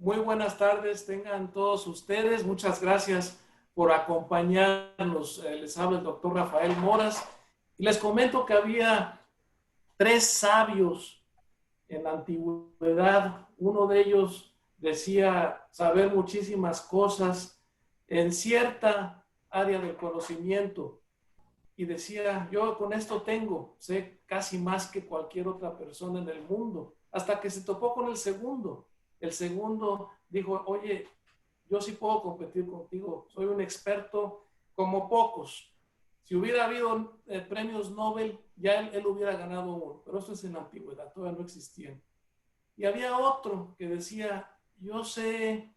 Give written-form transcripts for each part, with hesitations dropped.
Muy buenas tardes, tengan todos ustedes. Muchas gracias por acompañarnos. Les habla el doctor Rafael Moras y les comento que había tres sabios en la antigüedad. Uno de ellos decía saber muchísimas cosas en cierta área del conocimiento y decía, yo con esto sé casi más que cualquier otra persona en el mundo, hasta que se topó con el segundo. El segundo dijo, oye, yo sí puedo competir contigo, soy un experto como pocos. Si hubiera habido premios Nobel, ya él hubiera ganado uno, pero esto es en la antigüedad, todavía no existían. Y había otro que decía, yo sé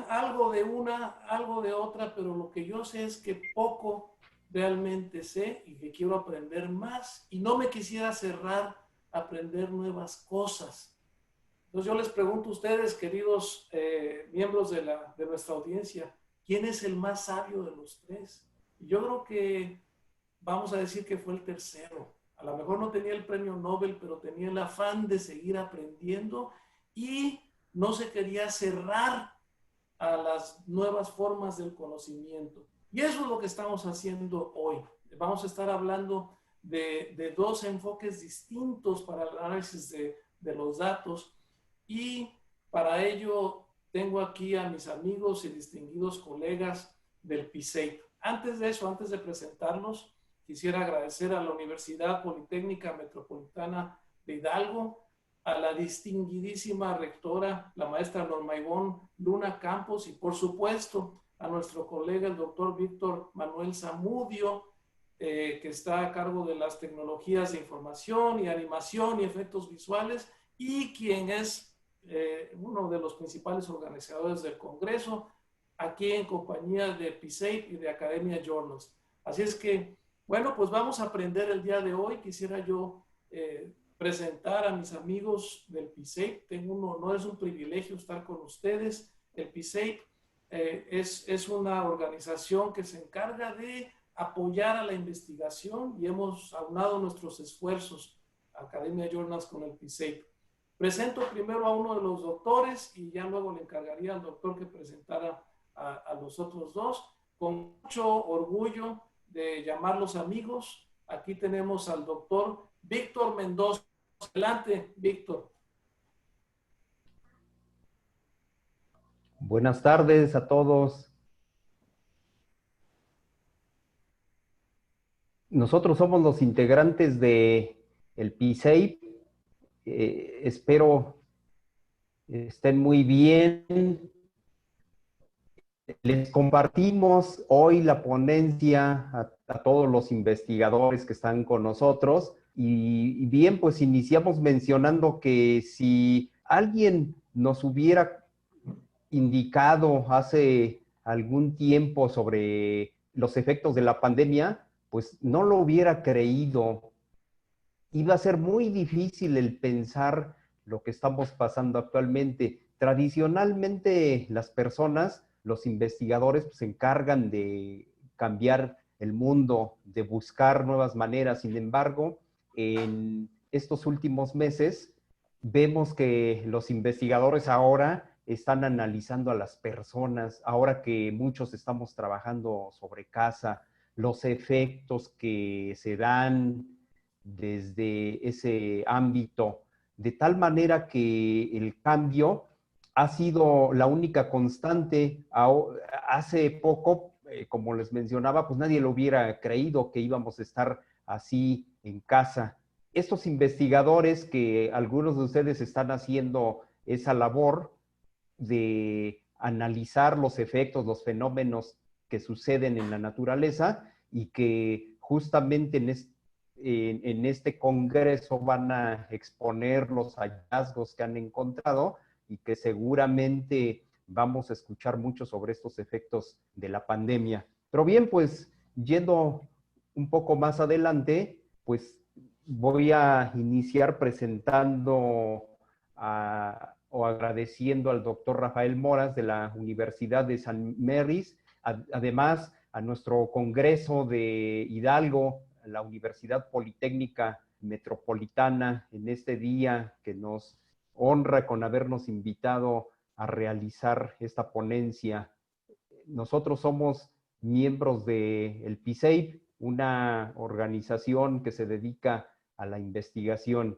algo de una, algo de otra, pero lo que yo sé es que poco realmente sé y que quiero aprender más y no me quisiera cerrar a aprender nuevas cosas. Entonces yo les pregunto a ustedes, queridos miembros de nuestra audiencia, ¿quién es el más sabio de los tres? Y yo creo que vamos a decir que fue el tercero. A lo mejor no tenía el premio Nobel, pero tenía el afán de seguir aprendiendo y no se quería cerrar a las nuevas formas del conocimiento. Y eso es lo que estamos haciendo hoy. Vamos a estar hablando de dos enfoques distintos para el análisis de los datos y para ello tengo aquí a mis amigos y distinguidos colegas del PISEIP. Antes de eso, antes de presentarlos, quisiera agradecer a la Universidad Politécnica Metropolitana de Hidalgo, a la distinguidísima rectora, la maestra Norma Ivonne Luna Campos, y por supuesto a nuestro colega el doctor Víctor Manuel Zamudio, que está a cargo de las tecnologías de información y animación y efectos visuales, y quien es uno de los principales organizadores del Congreso, aquí en compañía de PISEIP y de Academia Journals. Así es que, bueno, pues vamos a aprender el día de hoy. Quisiera yo presentar a mis amigos del PISEIP. Tengo un honor, es un privilegio estar con ustedes. El PISEIP es una organización que se encarga de apoyar a la investigación y hemos aunado nuestros esfuerzos, Academia Journals con el PISEIP. Presento primero a uno de los doctores y ya luego le encargaría al doctor que presentara a los otros dos. Con mucho orgullo de llamarlos amigos, aquí tenemos al doctor Víctor Mendoza. Adelante, Víctor. Buenas tardes a todos. Nosotros somos los integrantes de el PISEIP. Espero estén muy bien. Les compartimos hoy la ponencia a todos los investigadores que están con nosotros. Y bien, pues iniciamos mencionando que si alguien nos hubiera indicado hace algún tiempo sobre los efectos de la pandemia, pues no lo hubiera creído. Iba a ser muy difícil el pensar lo que estamos pasando actualmente. Tradicionalmente las personas, los investigadores, pues, se encargan de cambiar el mundo, de buscar nuevas maneras. Sin embargo, en estos últimos meses vemos que los investigadores ahora están analizando a las personas, ahora que muchos estamos trabajando sobre casa, los efectos que se dan desde ese ámbito, de tal manera que el cambio ha sido la única constante. Hace poco, como les mencionaba, pues nadie lo hubiera creído que íbamos a estar así en casa. Estos investigadores, que algunos de ustedes están haciendo esa labor de analizar los efectos, los fenómenos que suceden en la naturaleza, y que justamente en este congreso van a exponer los hallazgos que han encontrado, y que seguramente vamos a escuchar mucho sobre estos efectos de la pandemia. Pero bien, pues yendo un poco más adelante, pues voy a iniciar presentando o agradeciendo al doctor Rafael Moras de la Universidad de San Mary's, además a nuestro Congreso de Hidalgo, la Universidad Politécnica Metropolitana, en este día que nos honra con habernos invitado a realizar esta ponencia. Nosotros somos miembros del PSAIP, una organización que se dedica a la investigación.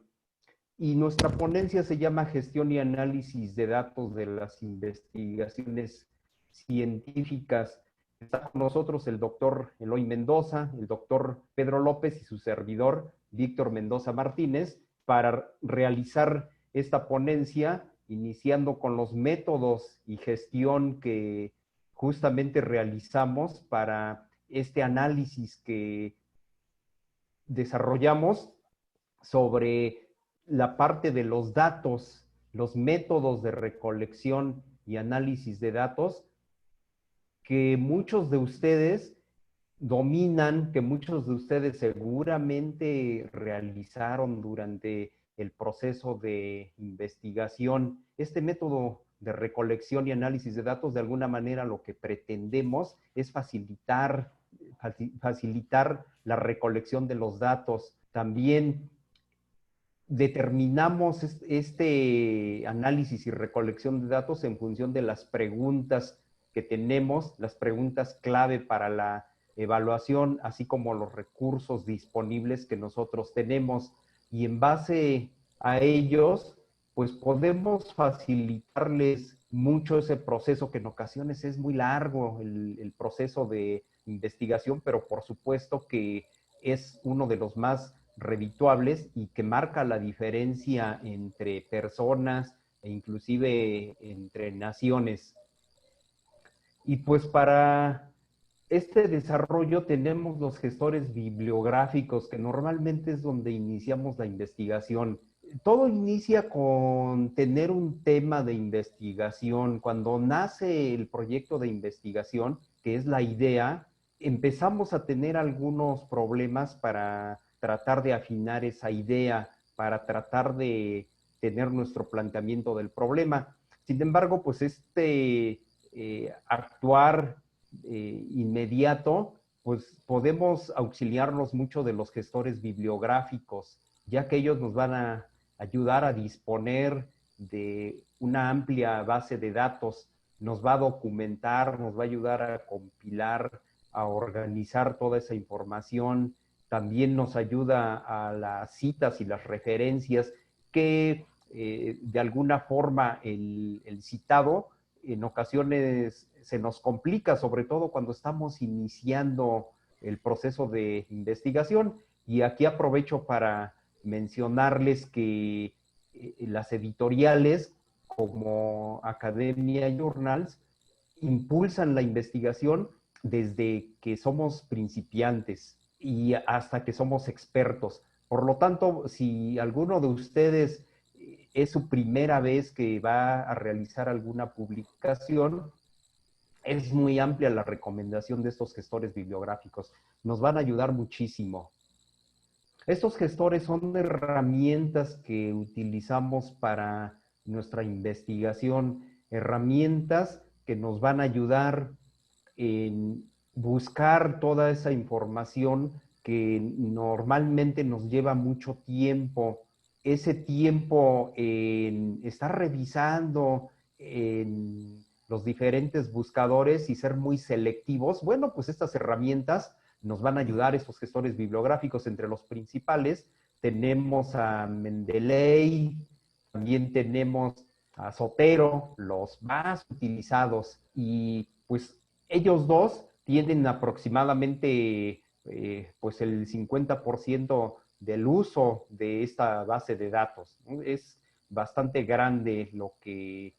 Y nuestra ponencia se llama Gestión y Análisis de Datos de las Investigaciones Científicas. Está con nosotros el doctor Eloy Mendoza, el doctor Pedro López y su servidor, Víctor Mendoza Martínez, para realizar esta ponencia, iniciando con los métodos y gestión que justamente realizamos para este análisis que desarrollamos sobre la parte de los datos, los métodos de recolección y análisis de datos que muchos de ustedes dominan, que muchos de ustedes seguramente realizaron durante el proceso de investigación. Este método de recolección y análisis de datos, de alguna manera, lo que pretendemos es facilitar la recolección de los datos. También determinamos este análisis y recolección de datos en función de las preguntas que tenemos, las preguntas clave para la evaluación, así como los recursos disponibles que nosotros tenemos. Y en base a ellos, pues podemos facilitarles mucho ese proceso, que en ocasiones es muy largo el proceso de investigación, pero por supuesto que es uno de los más redituables y que marca la diferencia entre personas e inclusive entre naciones. Y pues para este desarrollo tenemos los gestores bibliográficos, que normalmente es donde iniciamos la investigación. Todo inicia con tener un tema de investigación. Cuando nace el proyecto de investigación, que es la idea, empezamos a tener algunos problemas para tratar de afinar esa idea, para tratar de tener nuestro planteamiento del problema. Sin embargo, pues actuar inmediato, pues podemos auxiliarnos mucho de los gestores bibliográficos, ya que ellos nos van a ayudar a disponer de una amplia base de datos, nos va a documentar, nos va a ayudar a compilar, a organizar toda esa información, también nos ayuda a las citas y las referencias que de alguna forma el citado en ocasiones se nos complica, sobre todo cuando estamos iniciando el proceso de investigación. Y aquí aprovecho para mencionarles que las editoriales como Academia Journals impulsan la investigación desde que somos principiantes y hasta que somos expertos. Por lo tanto, si alguno de ustedes es su primera vez que va a realizar alguna publicación, es muy amplia la recomendación de estos gestores bibliográficos. Nos van a ayudar muchísimo. Estos gestores son herramientas que utilizamos para nuestra investigación, herramientas que nos van a ayudar en buscar toda esa información que normalmente nos lleva mucho tiempo. Ese tiempo en estar revisando en los diferentes buscadores y ser muy selectivos, bueno, pues estas herramientas nos van a ayudar, estos gestores bibliográficos. Entre los principales tenemos a Mendeley, también tenemos a Zotero, los más utilizados, y pues ellos dos tienen aproximadamente pues el 50% del uso de esta base de datos, ¿no? Es bastante grande lo que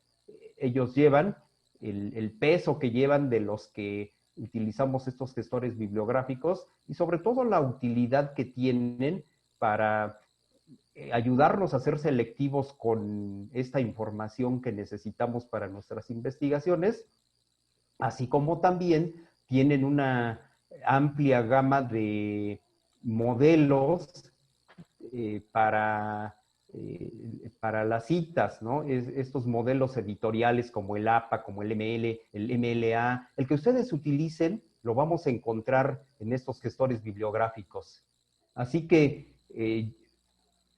ellos llevan, el peso que llevan de los que utilizamos estos gestores bibliográficos, y sobre todo la utilidad que tienen para ayudarnos a ser selectivos con esta información que necesitamos para nuestras investigaciones, así como también tienen una amplia gama de modelos para las citas, ¿no? Estos modelos editoriales como el APA, como el ML, el MLA, el que ustedes utilicen, lo vamos a encontrar en estos gestores bibliográficos. Así que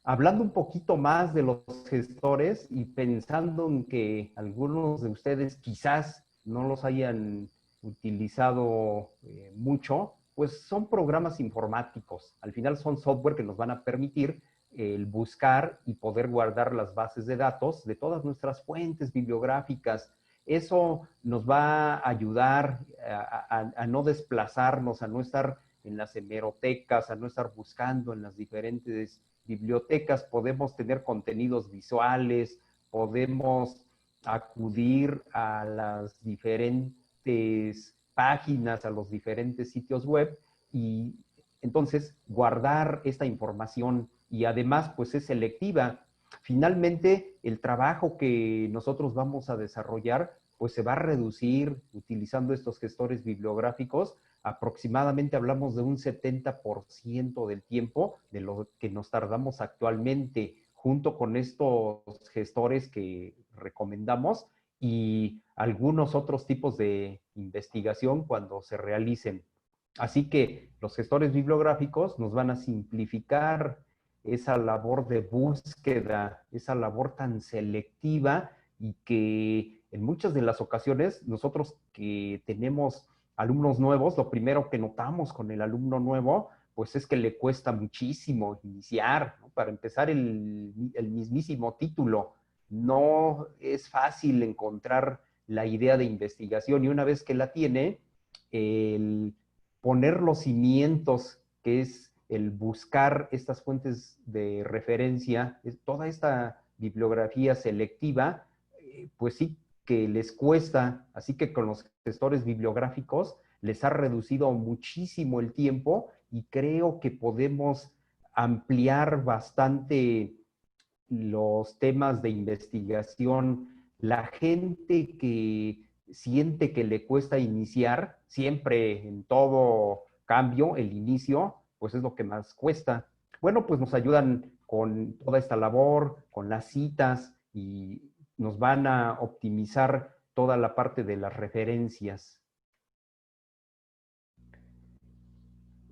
Hablando un poquito más de los gestores y pensando en que algunos de ustedes quizás no los hayan utilizado mucho, pues son programas informáticos. Al final son software que nos van a permitir el buscar y poder guardar las bases de datos de todas nuestras fuentes bibliográficas. Eso nos va a ayudar a no desplazarnos, a no estar en las hemerotecas, a no estar buscando en las diferentes bibliotecas. Podemos tener contenidos visuales, podemos acudir a las diferentes páginas, a los diferentes sitios web y entonces guardar esta información y además pues es selectiva. Finalmente, el trabajo que nosotros vamos a desarrollar pues se va a reducir utilizando estos gestores bibliográficos. Aproximadamente hablamos de un 70% del tiempo de lo que nos tardamos actualmente junto con estos gestores que recomendamos y algunos otros tipos de investigación cuando se realicen. Así que los gestores bibliográficos nos van a simplificar esa labor de búsqueda, esa labor tan selectiva y que en muchas de las ocasiones nosotros que tenemos alumnos nuevos, lo primero que notamos con el alumno nuevo, pues es que le cuesta muchísimo iniciar, ¿no? Para empezar el mismísimo título. No es fácil encontrar la idea de investigación y una vez que la tiene, el poner los cimientos, que es el buscar estas fuentes de referencia, toda esta bibliografía selectiva, pues sí que les cuesta, así que con los gestores bibliográficos les ha reducido muchísimo el tiempo y creo que podemos ampliar bastante los temas de investigación. La gente que siente que le cuesta iniciar, siempre en todo cambio, el inicio, pues es lo que más cuesta. Bueno, pues nos ayudan con toda esta labor, con las citas y nos van a optimizar toda la parte de las referencias.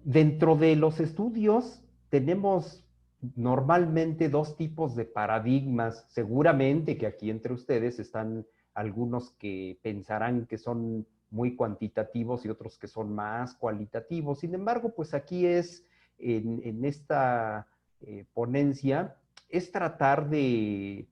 Dentro de los estudios tenemos normalmente dos tipos de paradigmas. Seguramente que aquí entre ustedes están algunos que pensarán que son muy cuantitativos y otros que son más cualitativos. Sin embargo, pues aquí es en esta ponencia, es tratar de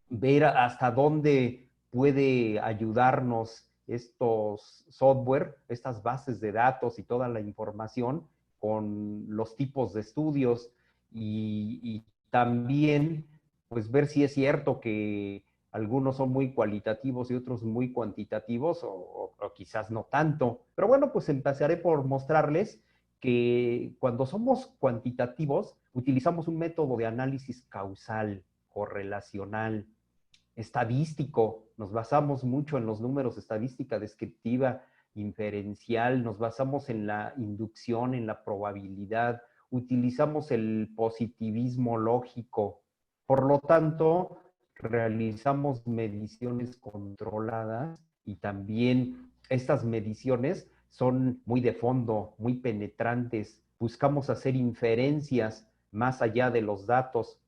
ver hasta dónde puede ayudarnos estos software, estas bases de datos y toda la información con los tipos de estudios y también pues ver si es cierto que algunos son muy cualitativos y otros muy cuantitativos o quizás no tanto. Pero bueno, pues empezaré por mostrarles que cuando somos cuantitativos utilizamos un método de análisis causal, correlacional, estadístico, nos basamos mucho en los números, estadística descriptiva, inferencial, nos basamos en la inducción, en la probabilidad, utilizamos el positivismo lógico. Por lo tanto, realizamos mediciones controladas y también estas mediciones son muy de fondo, muy penetrantes. Buscamos hacer inferencias más allá de los datos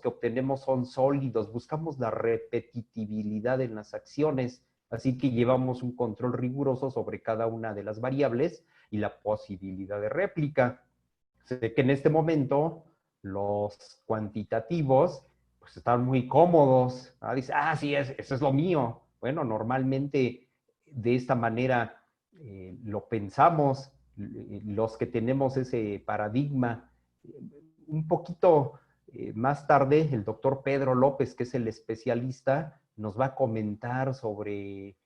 que obtenemos son sólidos, buscamos la repetitividad en las acciones, así que llevamos un control riguroso sobre cada una de las variables y la posibilidad de réplica. Sé que en este momento los cuantitativos pues están muy cómodos. Dice, sí, eso es lo mío. Bueno, normalmente de esta manera lo pensamos, los que tenemos ese paradigma. Un poquito más tarde, el doctor Pedro López, que es el especialista, nos va a comentar sobre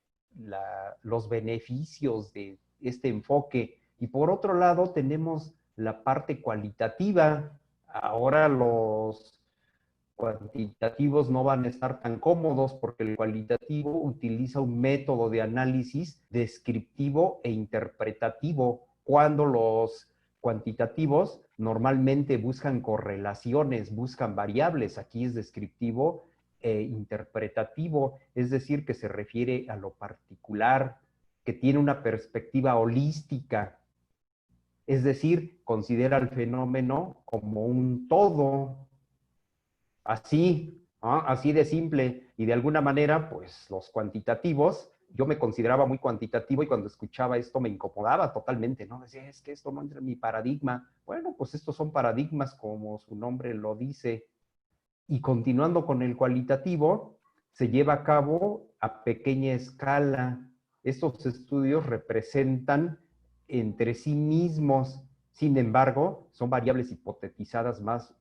los beneficios de este enfoque. Y por otro lado, tenemos la parte cualitativa. Ahora los cuantitativos no van a estar tan cómodos porque el cualitativo utiliza un método de análisis descriptivo e interpretativo, cuando los cuantitativos normalmente buscan correlaciones, buscan variables. Aquí es descriptivo e interpretativo, es decir, que se refiere a lo particular, que tiene una perspectiva holística. Es decir, considera el fenómeno como un todo, así, ¿no? Así de simple. Y de alguna manera, pues los cuantitativos, yo me consideraba muy cuantitativo y cuando escuchaba esto me incomodaba totalmente, ¿no? Decía, es que esto no entra en mi paradigma. Bueno, pues estos son paradigmas como su nombre lo dice. Y continuando con el cualitativo, se lleva a cabo a pequeña escala. Estos estudios representan entre sí mismos, sin embargo, son variables hipotetizadas más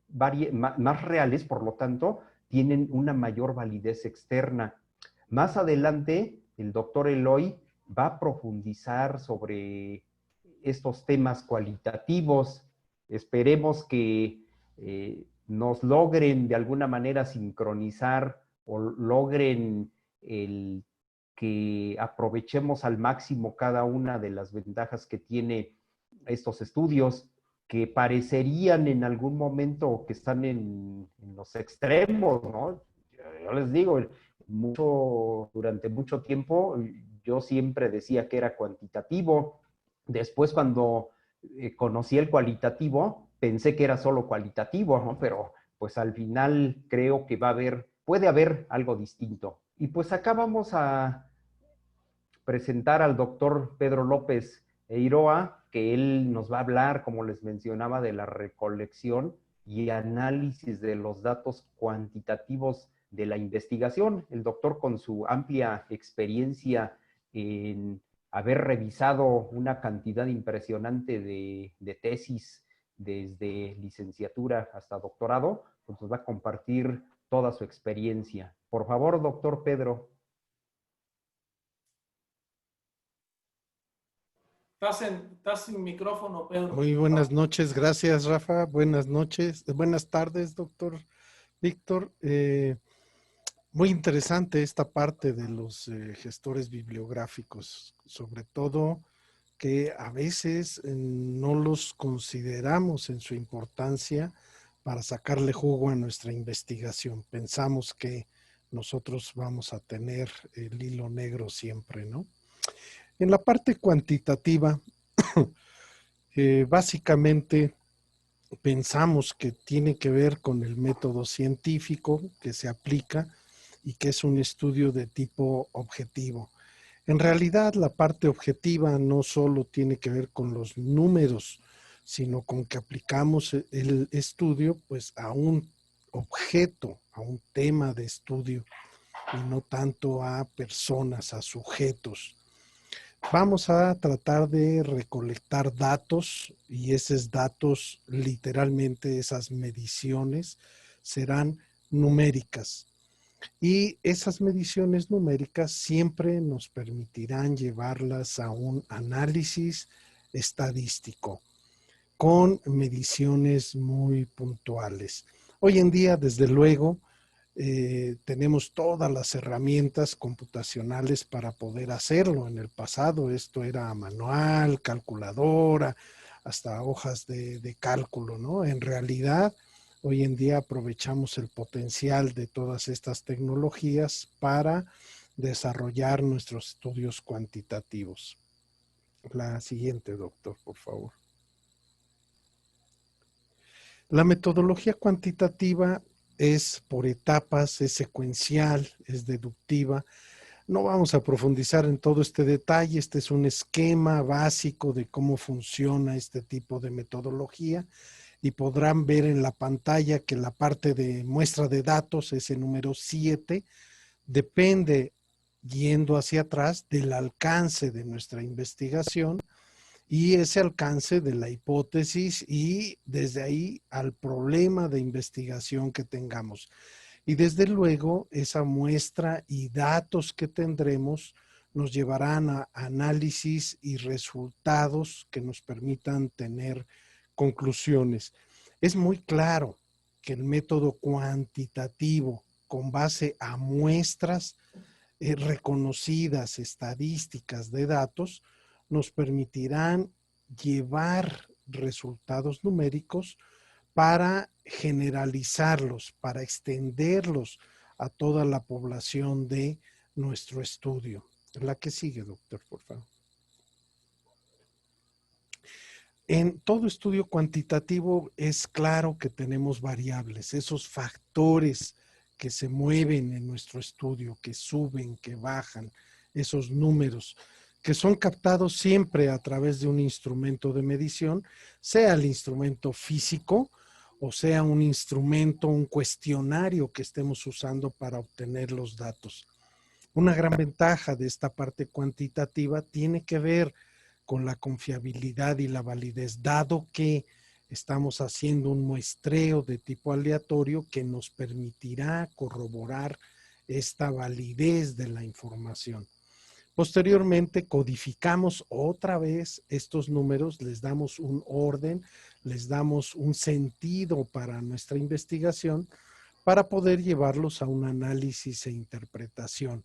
reales, por lo tanto, tienen una mayor validez externa. Más adelante, el doctor Eloy va a profundizar sobre estos temas cualitativos. Esperemos que nos logren de alguna manera sincronizar o logren el que aprovechemos al máximo cada una de las ventajas que tiene estos estudios, que parecerían en algún momento que están en los extremos, ¿no? Yo les digo, durante mucho tiempo yo siempre decía que era cuantitativo. Después, cuando conocí el cualitativo, pensé que era solo cualitativo, ¿no? Pero pues al final creo que puede haber algo distinto. Y pues acá vamos a presentar al doctor Pedro López Eiroa, que él nos va a hablar, como les mencionaba, de la recolección y análisis de los datos cuantitativos de la investigación. El doctor, con su amplia experiencia en haber revisado una cantidad impresionante de tesis desde licenciatura hasta doctorado, pues nos va a compartir toda su experiencia. Por favor, doctor Pedro. Estás sin micrófono, Pedro. Muy buenas noches, gracias Rafa, buenas noches, buenas tardes, doctor Víctor. Muy interesante esta parte de los gestores bibliográficos, sobre todo que a veces no los consideramos en su importancia para sacarle jugo a nuestra investigación. Pensamos que nosotros vamos a tener el hilo negro siempre, ¿no? En la parte cuantitativa, básicamente pensamos que tiene que ver con el método científico que se aplica y que es un estudio de tipo objetivo. En realidad, la parte objetiva no solo tiene que ver con los números, sino con que aplicamos el estudio pues a un objeto, a un tema de estudio y no tanto a personas, a sujetos. Vamos a tratar de recolectar datos y esos datos, literalmente esas mediciones, serán numéricas. Y esas mediciones numéricas siempre nos permitirán llevarlas a un análisis estadístico con mediciones muy puntuales. Hoy en día, desde luego, tenemos todas las herramientas computacionales para poder hacerlo. En el pasado esto era manual, calculadora, hasta hojas de cálculo, ¿no? En realidad, hoy en día aprovechamos el potencial de todas estas tecnologías para desarrollar nuestros estudios cuantitativos. La siguiente, doctor, por favor. La metodología cuantitativa es por etapas, es secuencial, es deductiva. No vamos a profundizar en todo este detalle. Este es un esquema básico de cómo funciona este tipo de metodología y podrán ver en la pantalla que la parte de muestra de datos, ese número 7, depende, yendo hacia atrás, del alcance de nuestra investigación y ese alcance de la hipótesis y desde ahí al problema de investigación que tengamos. Y desde luego esa muestra y datos que tendremos nos llevarán a análisis y resultados que nos permitan tener conclusiones. Es muy claro que el método cuantitativo con base a muestras reconocidas, estadísticas de datos, nos permitirán llevar resultados numéricos para generalizarlos, para extenderlos a toda la población de nuestro estudio. La que sigue, doctor, por favor. En todo estudio cuantitativo es claro que tenemos variables, esos factores que se mueven en nuestro estudio, que suben, que bajan, esos números, que son captados siempre a través de un instrumento de medición, sea el instrumento físico o sea un instrumento, un cuestionario que estemos usando para obtener los datos. Una gran ventaja de esta parte cuantitativa tiene que ver con la confiabilidad y la validez, dado que estamos haciendo un muestreo de tipo aleatorio que nos permitirá corroborar esta validez de la información. Posteriormente codificamos otra vez estos números, les damos un orden, les damos un sentido para nuestra investigación para poder llevarlos a un análisis e interpretación.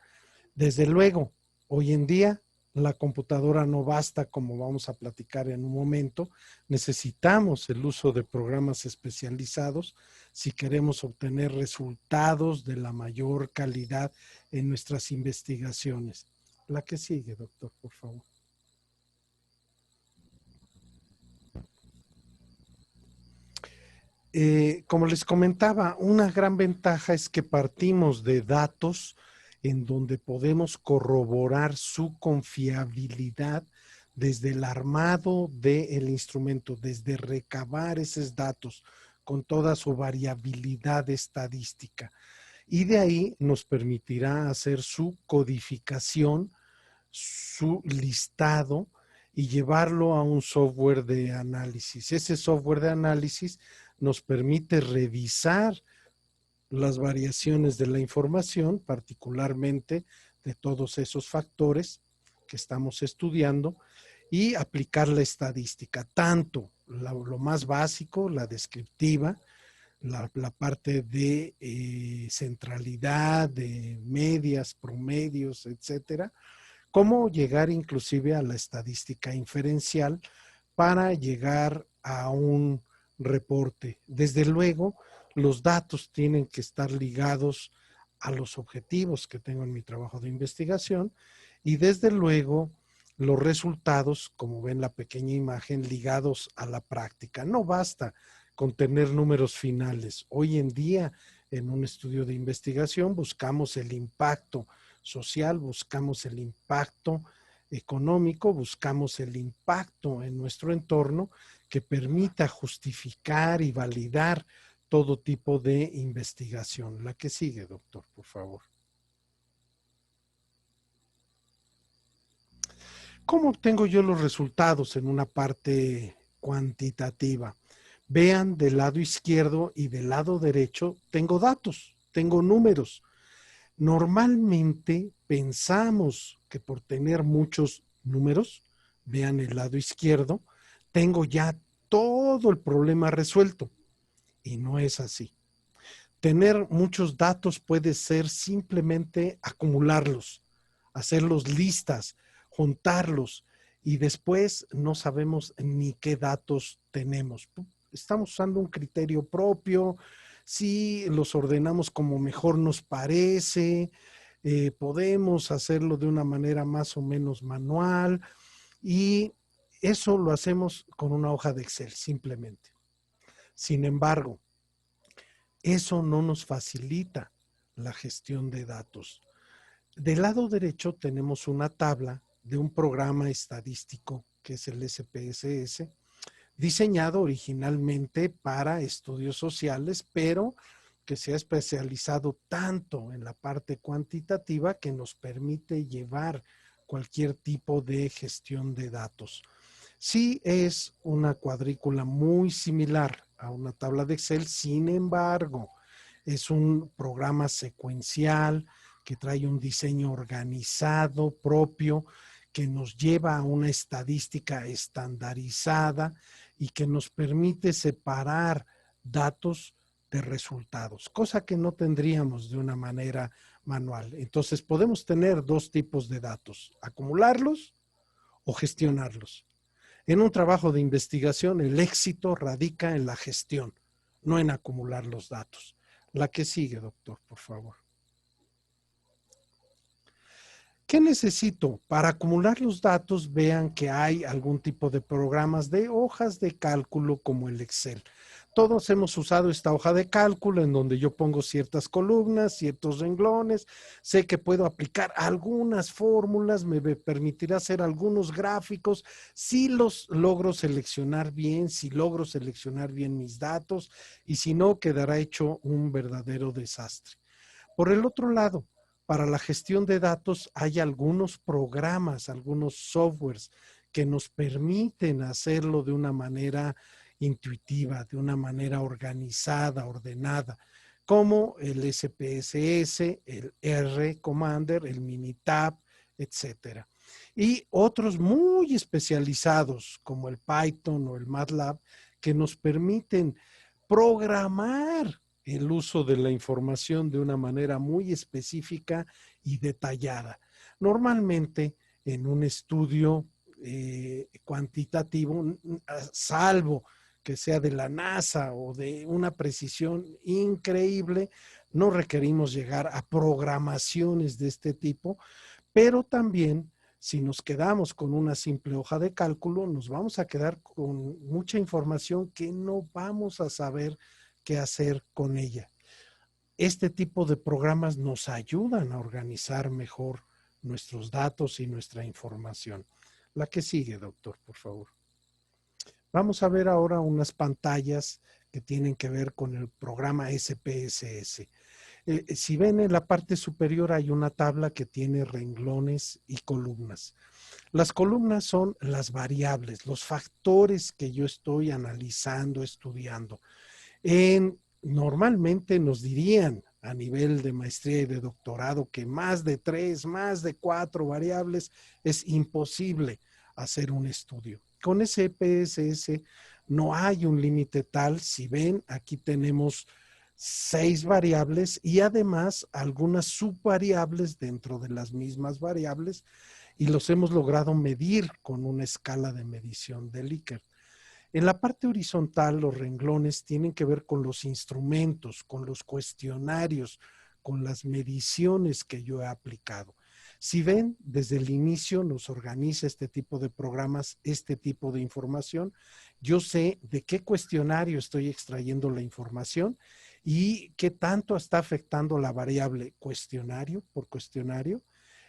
Desde luego, hoy en día la computadora no basta, como vamos a platicar en un momento. Necesitamos el uso de programas especializados si queremos obtener resultados de la mayor calidad en nuestras investigaciones. La que sigue, doctor, por favor. Como les comentaba, una gran ventaja es que partimos de datos en donde podemos corroborar su confiabilidad desde el armado del instrumento, desde recabar esos datos con toda su variabilidad estadística. Y de ahí nos permitirá hacer su codificación, su listado y llevarlo a un software de análisis. Ese software de análisis nos permite revisar las variaciones de la información, particularmente de todos esos factores que estamos estudiando, y aplicar la estadística, tanto lo más básico, la descriptiva, la parte de centralidad, de medias, promedios, etcétera, cómo llegar inclusive a la estadística inferencial para llegar a un reporte. Desde luego, los datos tienen que estar ligados a los objetivos que tengo en mi trabajo de investigación y desde luego los resultados, como ven la pequeña imagen, ligados a la práctica. No basta con tener números finales. Hoy en día, en un estudio de investigación, buscamos el impacto social, buscamos el impacto económico, buscamos el impacto en nuestro entorno que permita justificar y validar todo tipo de investigación. La que sigue, doctor, por favor. ¿Cómo obtengo yo los resultados en una parte cuantitativa? Vean del lado izquierdo y del lado derecho, tengo datos, tengo números. Normalmente pensamos que por tener muchos números, vean el lado izquierdo, tengo ya todo el problema resuelto. Y no es así. Tener muchos datos puede ser simplemente acumularlos, hacerlos listas, juntarlos y después no sabemos ni qué datos tenemos. Estamos usando un criterio propio, si los ordenamos como mejor nos parece, podemos hacerlo de una manera más o menos manual y eso lo hacemos con una hoja de Excel simplemente. Sin embargo, eso no nos facilita la gestión de datos. Del lado derecho tenemos una tabla de un programa estadístico que es el SPSS, diseñado originalmente para estudios sociales, pero que se ha especializado tanto en la parte cuantitativa que nos permite llevar cualquier tipo de gestión de datos. Sí es una cuadrícula muy similar a una tabla de Excel, sin embargo, es un programa secuencial que trae un diseño organizado propio que nos lleva a una estadística estandarizada y que nos permite separar datos de resultados, cosa que no tendríamos de una manera manual. Entonces podemos tener dos tipos de datos, acumularlos o gestionarlos. En un trabajo de investigación, el éxito radica en la gestión, no en acumular los datos. La que sigue, doctor, por favor. ¿Qué necesito? Para acumular los datos, vean que hay algún tipo de programas de hojas de cálculo como el Excel. Todos hemos usado esta hoja de cálculo en donde yo pongo ciertas columnas, ciertos renglones, sé que puedo aplicar algunas fórmulas, me permitirá hacer algunos gráficos, si los logro seleccionar bien, si logro seleccionar bien mis datos, y si no, quedará hecho un verdadero desastre. Por el otro lado, para la gestión de datos hay algunos programas, algunos softwares que nos permiten hacerlo de una manera intuitiva, de una manera organizada, ordenada, como el SPSS, el R Commander, el Minitab, etcétera. Y otros muy especializados como el Python o el MATLAB que nos permiten programar el uso de la información de una manera muy específica y detallada. Normalmente en un estudio cuantitativo, salvo que sea de la NASA o de una precisión increíble, no requerimos llegar a programaciones de este tipo, pero también si nos quedamos con una simple hoja de cálculo, nos vamos a quedar con mucha información que no vamos a saber qué hacer con ella. Este tipo de programas nos ayudan a organizar mejor nuestros datos y nuestra información. La que sigue, doctor, por favor. Vamos a ver ahora unas pantallas que tienen que ver con el programa SPSS. Si ven en la parte superior hay una tabla que tiene renglones y columnas. Las columnas son las variables, los factores que yo estoy analizando, estudiando. Normalmente nos dirían a nivel de maestría y de doctorado que más de 3, más de 4 variables es imposible hacer un estudio. Con SPSS no hay un límite tal. Si ven, aquí tenemos 6 variables y además algunas subvariables dentro de las mismas variables y los hemos logrado medir con una escala de medición de Likert. En la parte horizontal, los renglones tienen que ver con los instrumentos, con los cuestionarios, con las mediciones que yo he aplicado. Si ven, desde el inicio nos organiza este tipo de programas, este tipo de información. Yo sé de qué cuestionario estoy extrayendo la información y qué tanto está afectando la variable cuestionario por cuestionario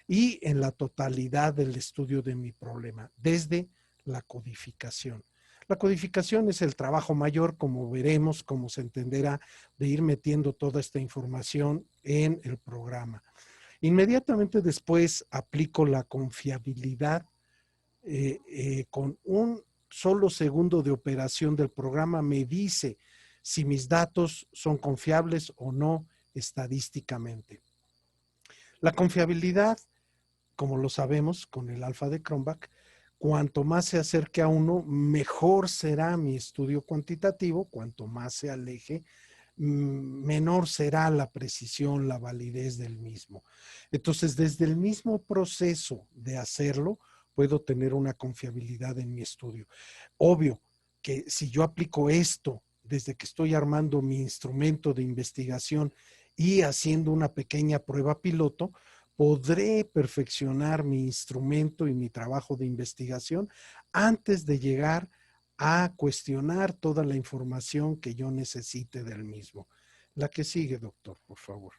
y en la totalidad del estudio de mi problema, desde la codificación. La codificación es el trabajo mayor, como veremos, como se entenderá, de ir metiendo toda esta información en el programa. Inmediatamente después aplico la confiabilidad con un solo segundo de operación del programa me dice si mis datos son confiables o no estadísticamente. La confiabilidad, como lo sabemos con el alfa de Cronbach, cuanto más se acerque a uno, mejor será mi estudio cuantitativo, cuanto más se aleje, menor será la precisión, la validez del mismo. Entonces, desde el mismo proceso de hacerlo, puedo tener una confiabilidad en mi estudio. Obvio que si yo aplico esto desde que estoy armando mi instrumento de investigación y haciendo una pequeña prueba piloto, podré perfeccionar mi instrumento y mi trabajo de investigación antes de llegar a cuestionar toda la información que yo necesite del mismo. La que sigue, doctor, por favor.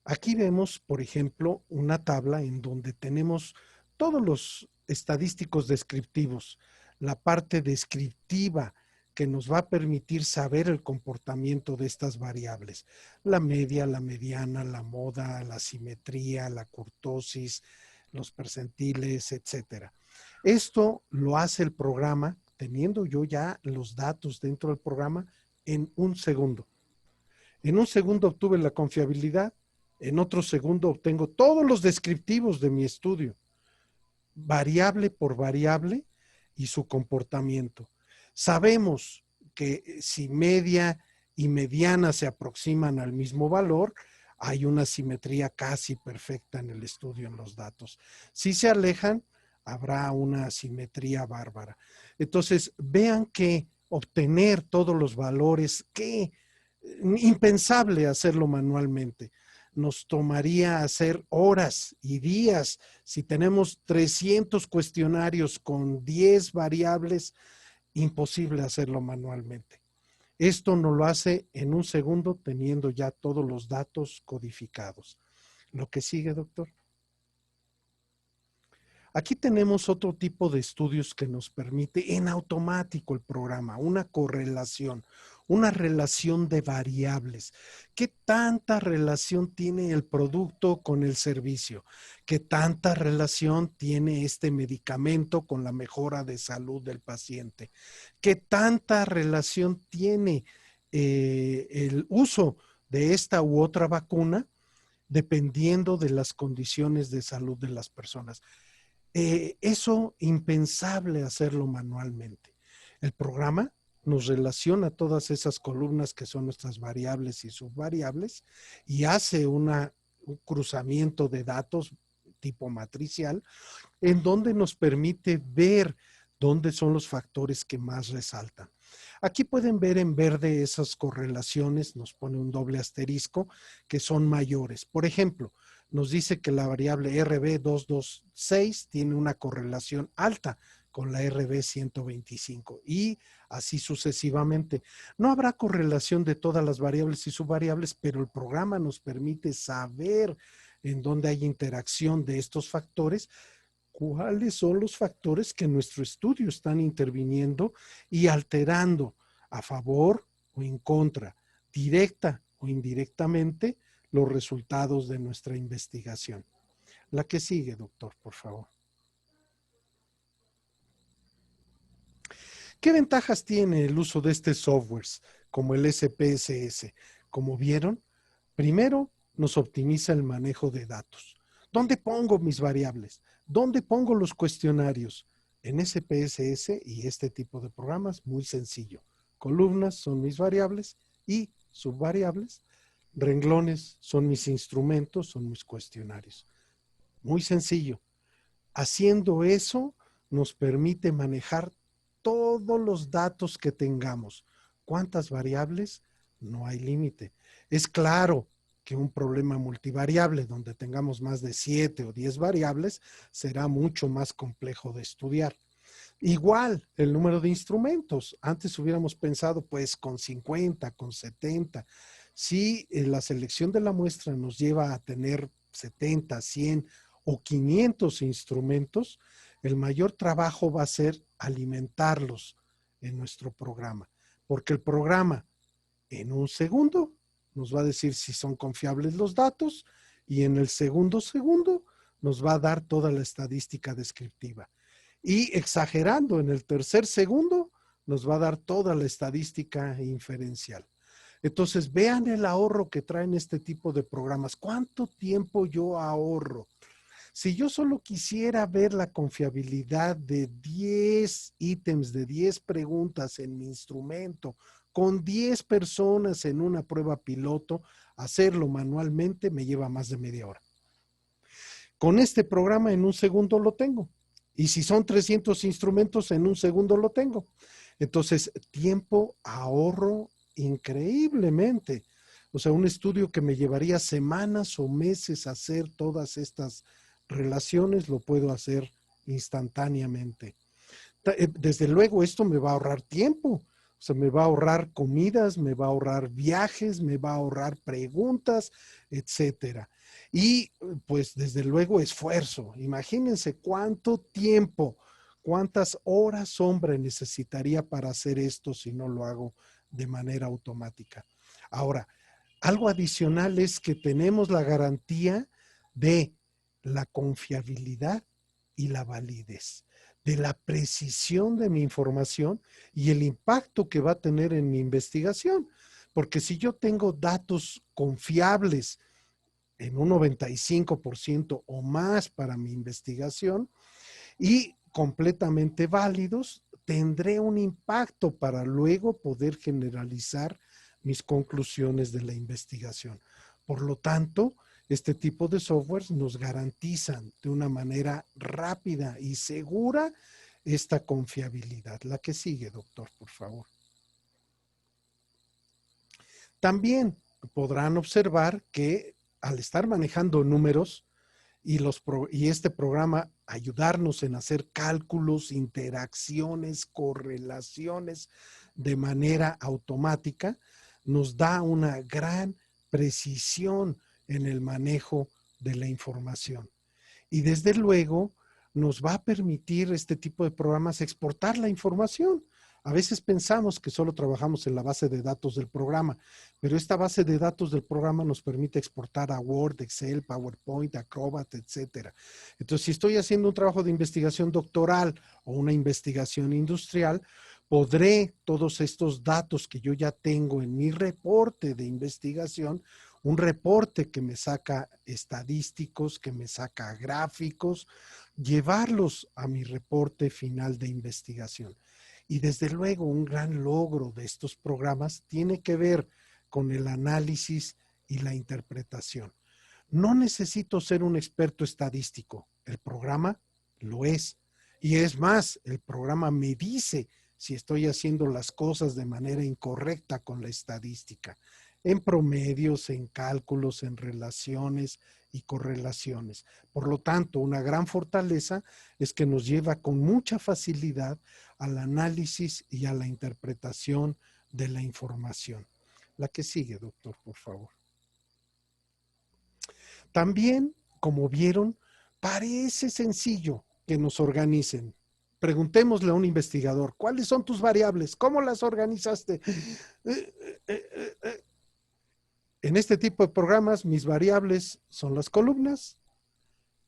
Aquí vemos, por ejemplo, una tabla en donde tenemos todos los estadísticos descriptivos, la parte descriptiva que nos va a permitir saber el comportamiento de estas variables. La media, la mediana, la moda, la simetría, la kurtosis, los percentiles, etcétera. Esto lo hace el programa, teniendo yo ya los datos dentro del programa, en un segundo. En un segundo obtuve la confiabilidad, en otro segundo obtengo todos los descriptivos de mi estudio, variable por variable y su comportamiento. Sabemos que si media y mediana se aproximan al mismo valor, hay una simetría casi perfecta en el estudio en los datos. Si se alejan, habrá una simetría bárbara. Entonces, vean que obtener todos los valores, que impensable hacerlo manualmente. nos tomaría hacer horas y días. Si tenemos 300 cuestionarios con 10 variables, imposible hacerlo manualmente. Esto nos lo hace en un segundo teniendo ya todos los datos codificados. Lo que sigue, doctor. Aquí tenemos otro tipo de estudios que nos permite en automático el programa, una correlación, una relación de variables. ¿Qué tanta relación tiene el producto con el servicio? ¿Qué tanta relación tiene este medicamento con la mejora de salud del paciente? ¿Qué tanta relación tiene el uso de esta u otra vacuna dependiendo de las condiciones de salud de las personas? Eso impensable hacerlo manualmente. El programa nos relaciona todas esas columnas que son nuestras variables y subvariables y hace un cruzamiento de datos tipo matricial en donde nos permite ver dónde son los factores que más resaltan. Aquí pueden ver en verde esas correlaciones, nos pone un doble asterisco, que son mayores. Por ejemplo, nos dice que la variable RB226 tiene una correlación alta con la RB125 y así sucesivamente. No habrá correlación de todas las variables y subvariables, pero el programa nos permite saber en dónde hay interacción de estos factores, cuáles son los factores que en nuestro estudio están interviniendo y alterando a favor o en contra, directa o indirectamente, los resultados de nuestra investigación. La que sigue, doctor, por favor. ¿Qué ventajas tiene el uso de este software como el SPSS? Como vieron, primero nos optimiza el manejo de datos. ¿Dónde pongo mis variables? ¿Dónde pongo los cuestionarios? En SPSS y este tipo de programas, muy sencillo. Columnas son mis variables y subvariables. Renglones son mis instrumentos, son mis cuestionarios. Muy sencillo. Haciendo eso nos permite manejar todos los datos que tengamos. ¿Cuántas variables? No hay límite. Es claro que un problema multivariable donde tengamos más de 7 o 10 variables será mucho más complejo de estudiar. Igual el número de instrumentos. Antes hubiéramos pensado pues con 50, con 70. Si la selección de la muestra nos lleva a tener 70, 100 o 500 instrumentos, el mayor trabajo va a ser alimentarlos en nuestro programa, porque el programa en un segundo nos va a decir si son confiables los datos y en el segundo nos va a dar toda la estadística descriptiva. Y exagerando, en el tercer segundo nos va a dar toda la estadística inferencial. Entonces, vean el ahorro que traen este tipo de programas. ¿Cuánto tiempo yo ahorro? Si yo solo quisiera ver la confiabilidad de 10 ítems, de 10 preguntas en mi instrumento, con 10 personas en una prueba piloto, hacerlo manualmente me lleva más de media hora. Con este programa en un segundo lo tengo. Y si son 300 instrumentos, en un segundo lo tengo. Entonces, tiempo ahorro increíblemente. O sea, un estudio que me llevaría semanas o meses hacer todas estas relaciones, lo puedo hacer instantáneamente. Desde luego, esto me va a ahorrar tiempo. O sea, me va a ahorrar comidas, me va a ahorrar viajes, me va a ahorrar preguntas, etcétera. Y pues desde luego esfuerzo. Imagínense cuánto tiempo, cuántas horas sombra necesitaría para hacer esto si no lo hago de manera automática. Ahora, algo adicional es que tenemos la garantía de la confiabilidad y la validez, de la precisión de mi información y el impacto que va a tener en mi investigación. Porque si yo tengo datos confiables en un 95% o más para mi investigación y completamente válidos, tendré un impacto para luego poder generalizar mis conclusiones de la investigación. Por lo tanto, este tipo de softwares nos garantizan de una manera rápida y segura esta confiabilidad. La que sigue, doctor, por favor. También podrán observar que al estar manejando números y este programa ayudarnos en hacer cálculos, interacciones, correlaciones de manera automática, nos da una gran precisión en el manejo de la información. Y desde luego nos va a permitir este tipo de programas exportar la información. A veces pensamos que solo trabajamos en la base de datos del programa, pero esta base de datos del programa nos permite exportar a Word, Excel, PowerPoint, Acrobat, etcétera. Entonces, si estoy haciendo un trabajo de investigación doctoral o una investigación industrial, podré todos estos datos que yo ya tengo en mi reporte de investigación, un reporte que me saca estadísticos, que me saca gráficos, llevarlos a mi reporte final de investigación. Y desde luego un gran logro de estos programas tiene que ver con el análisis y la interpretación. No necesito ser un experto estadístico, el programa lo es. Y es más, el programa me dice si estoy haciendo las cosas de manera incorrecta con la estadística, en promedios, en cálculos, en relaciones y correlaciones. Por lo tanto, una gran fortaleza es que nos lleva con mucha facilidad al análisis y a la interpretación de la información. La que sigue, doctor, por favor. También, como vieron, parece sencillo que nos organicen. Preguntémosle a un investigador, ¿cuáles son tus variables? ¿Cómo las organizaste? En este tipo de programas, mis variables son las columnas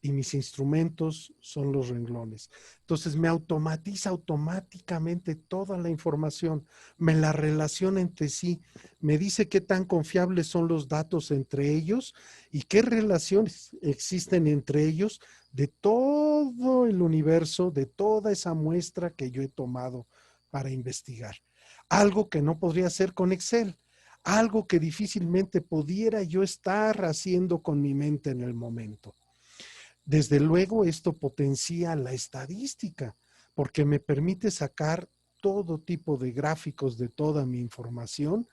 y mis instrumentos son los renglones. Entonces me automatiza automáticamente toda la información, me la relaciona entre sí, me dice qué tan confiables son los datos entre ellos y qué relaciones existen entre ellos de todo el universo, de toda esa muestra que yo he tomado para investigar. Algo que no podría hacer con Excel, algo que difícilmente pudiera yo estar haciendo con mi mente en el momento. Desde luego, esto potencia la estadística, porque me permite sacar todo tipo de gráficos de toda mi información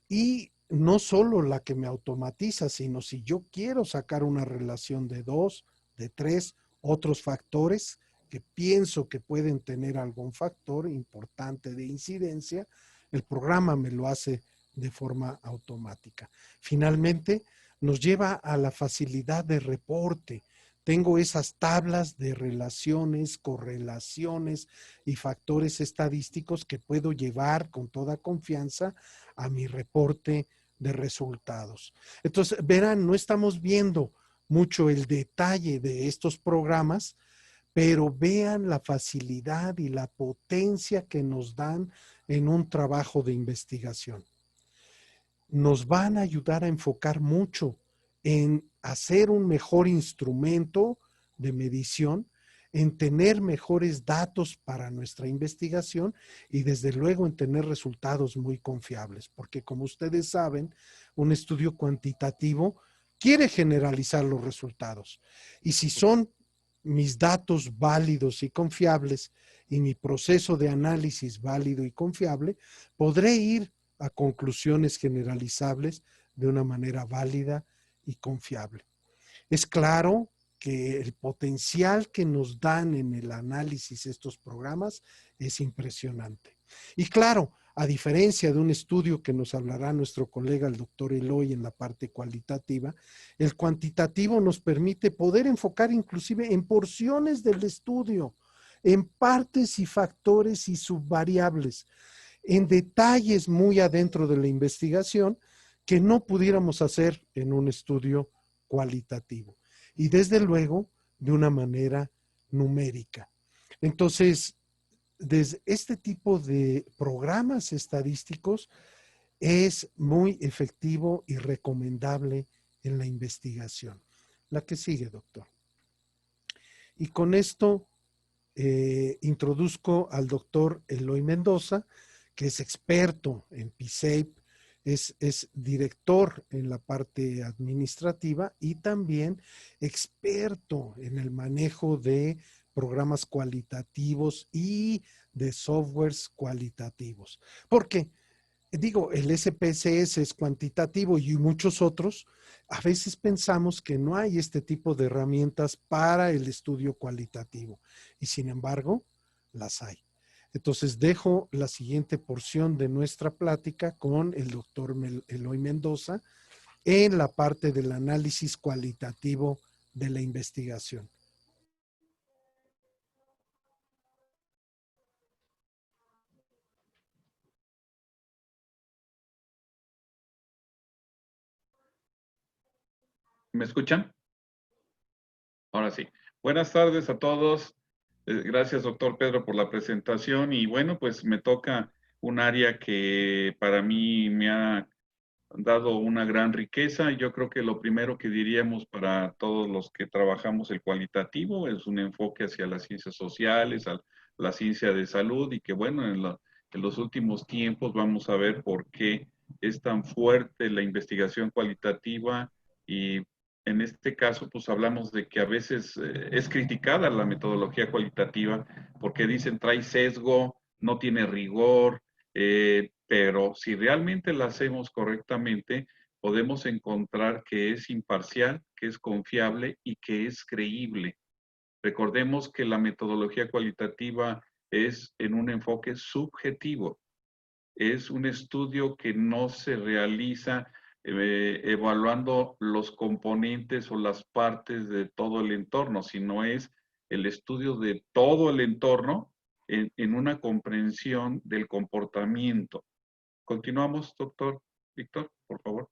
y no solo la que me automatiza, sino si yo quiero sacar una relación de 2, de 3, otros factores que pienso que pueden tener algún factor importante de incidencia, el programa me lo hace de forma automática. Finalmente, nos lleva a la facilidad de reporte. Tengo esas tablas de relaciones, correlaciones y factores estadísticos que puedo llevar con toda confianza a mi reporte de resultados. Entonces, verán, no estamos viendo mucho el detalle de estos programas, pero vean la facilidad y la potencia que nos dan en un trabajo de investigación. Nos van a ayudar a enfocar mucho en hacer un mejor instrumento de medición, en tener mejores datos para nuestra investigación y desde luego en tener resultados muy confiables, porque como ustedes saben, un estudio cuantitativo quiere generalizar los resultados y si son mis datos válidos y confiables y mi proceso de análisis válido y confiable, podré ir a conclusiones generalizables de una manera válida y confiable. Es claro que el potencial que nos dan en el análisis estos programas es impresionante. Y claro, a diferencia de un estudio que nos hablará nuestro colega el doctor Eloy en la parte cualitativa, el cuantitativo nos permite poder enfocar inclusive en porciones del estudio, en partes y factores y subvariables, en detalles muy adentro de la investigación que no pudiéramos hacer en un estudio cualitativo. Y desde luego, de una manera numérica. Entonces, desde este tipo de programas estadísticos es muy efectivo y recomendable en la investigación. La que sigue, doctor. Y con esto introduzco al doctor Eloy Mendoza, que es experto en PSAPE, es director en la parte administrativa y también experto en el manejo de programas cualitativos y de softwares cualitativos. ¿Por qué? digo, el SPSS es cuantitativo y muchos otros, a veces pensamos que no hay este tipo de herramientas para el estudio cualitativo y sin embargo las hay. Entonces dejo la siguiente porción de nuestra plática con el doctor Eloy Mendoza en la parte del análisis cualitativo de la investigación. ¿Me escuchan? Ahora sí. Buenas tardes a todos. Gracias, doctor Pedro, por la presentación. Y bueno, pues me toca un área que para mí me ha dado una gran riqueza. Yo creo que lo primero que diríamos para todos los que trabajamos el cualitativo es un enfoque hacia las ciencias sociales, a la ciencia de salud y que bueno, en los últimos tiempos vamos a ver por qué es tan fuerte la investigación cualitativa y en este caso pues hablamos de que a veces es criticada la metodología cualitativa porque dicen trae sesgo, no tiene rigor, pero si realmente la hacemos correctamente, podemos encontrar que es imparcial, que es confiable y que es creíble. Recordemos que la metodología cualitativa es en un enfoque subjetivo. Es un estudio que no se realiza evaluando los componentes o las partes de todo el entorno, sino es el estudio de todo el entorno en una comprensión del comportamiento. Continuamos, doctor Víctor, por favor.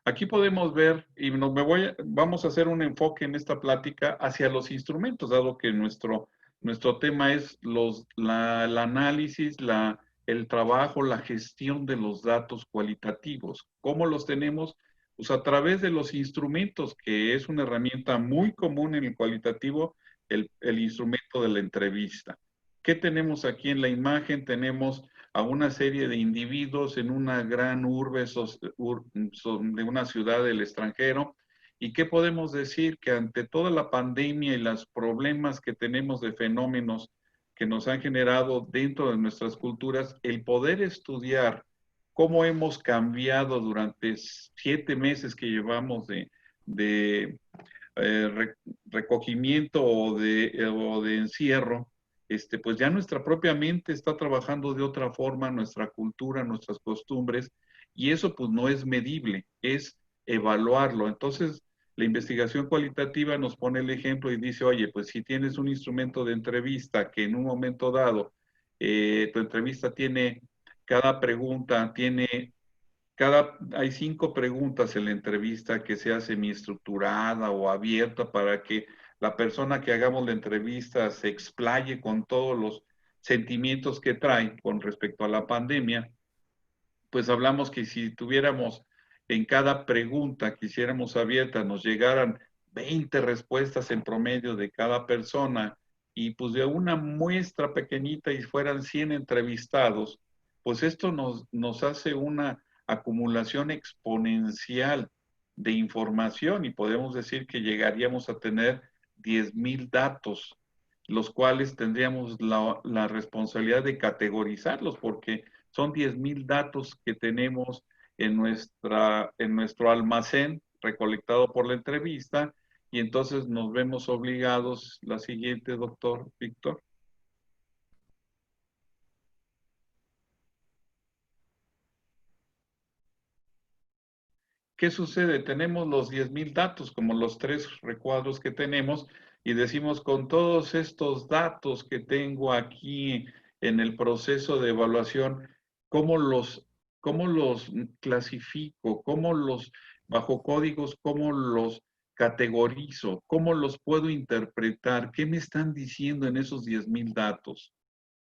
Aquí podemos ver, y vamos a hacer un enfoque en esta plática hacia los instrumentos, dado que nuestro tema es el análisis, el trabajo, la gestión de los datos cualitativos. ¿Cómo los tenemos? Pues a través de los instrumentos, que es una herramienta muy común en el cualitativo, el instrumento de la entrevista. ¿Qué tenemos aquí en la imagen? Tenemos a una serie de individuos en una gran urbe de una ciudad del extranjero. ¿Y qué podemos decir? Que ante toda la pandemia y los problemas que tenemos de fenómenos que nos han generado dentro de nuestras culturas, el poder estudiar cómo hemos cambiado durante 7 meses que llevamos de recogimiento o de encierro, pues ya nuestra propia mente está trabajando de otra forma, nuestra cultura, nuestras costumbres, y eso pues no es medible, es evaluarlo. Entonces, la investigación cualitativa nos pone el ejemplo y dice, oye, pues si tienes un instrumento de entrevista que en un momento dado, tu entrevista tiene, cada pregunta tiene hay 5 preguntas en la entrevista que sea semiestructurada o abierta para que la persona que hagamos la entrevista se explaye con todos los sentimientos que trae con respecto a la pandemia. Pues hablamos que si tuviéramos en cada pregunta que hiciéramos abierta, nos llegaran 20 respuestas en promedio de cada persona y pues de una muestra pequeñita y fueran 100 entrevistados, pues esto nos hace una acumulación exponencial de información y podemos decir que llegaríamos a tener 10,000 datos, los cuales tendríamos la responsabilidad de categorizarlos porque son 10,000 datos que tenemos en nuestro almacén recolectado por la entrevista y entonces nos vemos obligados, la siguiente, doctor Víctor. ¿Qué sucede? Tenemos los 10,000 datos, como los 3 recuadros que tenemos, y decimos, con todos estos datos que tengo aquí en el proceso de evaluación, cómo los clasifico? Bajo códigos, cómo los categorizo? ¿Cómo los puedo interpretar? ¿Qué me están diciendo en esos 10,000 datos?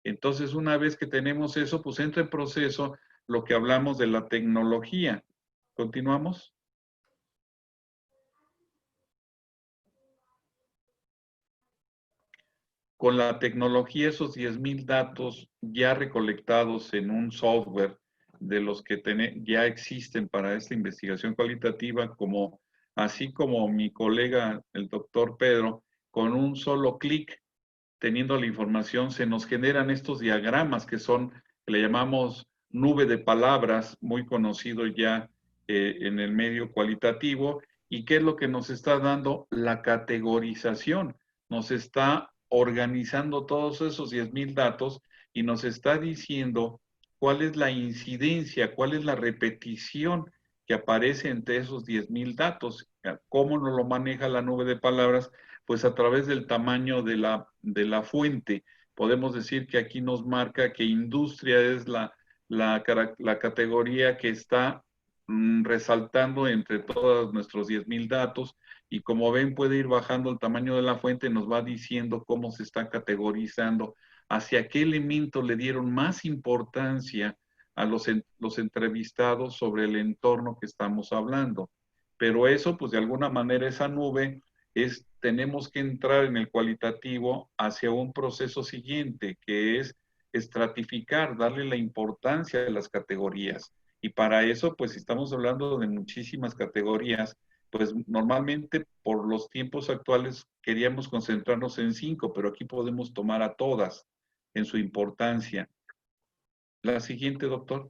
Entonces, una vez que tenemos eso, pues entra en proceso lo que hablamos de la tecnología. ¿Continuamos? Con la tecnología, esos 10,000 datos ya recolectados en un software de los que ya existen para esta investigación cualitativa, así como mi colega, el doctor Pedro, con un solo clic teniendo la información, se nos generan estos diagramas que le llamamos nube de palabras, muy conocido ya en el medio cualitativo. ¿Y qué es lo que nos está dando? La categorización. Nos está organizando todos esos 10,000 datos y nos está diciendo cuál es la incidencia, cuál es la repetición que aparece entre esos 10,000 datos. ¿Cómo nos lo maneja la nube de palabras? Pues a través del tamaño de la fuente. Podemos decir que aquí nos marca que industria es la categoría que está resaltando entre todos nuestros 10,000 datos, y como ven puede ir bajando el tamaño de la fuente, nos va diciendo cómo se está categorizando, hacia qué elemento le dieron más importancia a los entrevistados sobre el entorno que estamos hablando. Pero eso, pues de alguna manera esa nube tenemos que entrar en el cualitativo hacia un proceso siguiente, que es estratificar, darle la importancia a las categorías. Y para eso, pues si estamos hablando de muchísimas categorías, pues normalmente por los tiempos actuales queríamos concentrarnos en 5, pero aquí podemos tomar a todas en su importancia. La siguiente, doctor.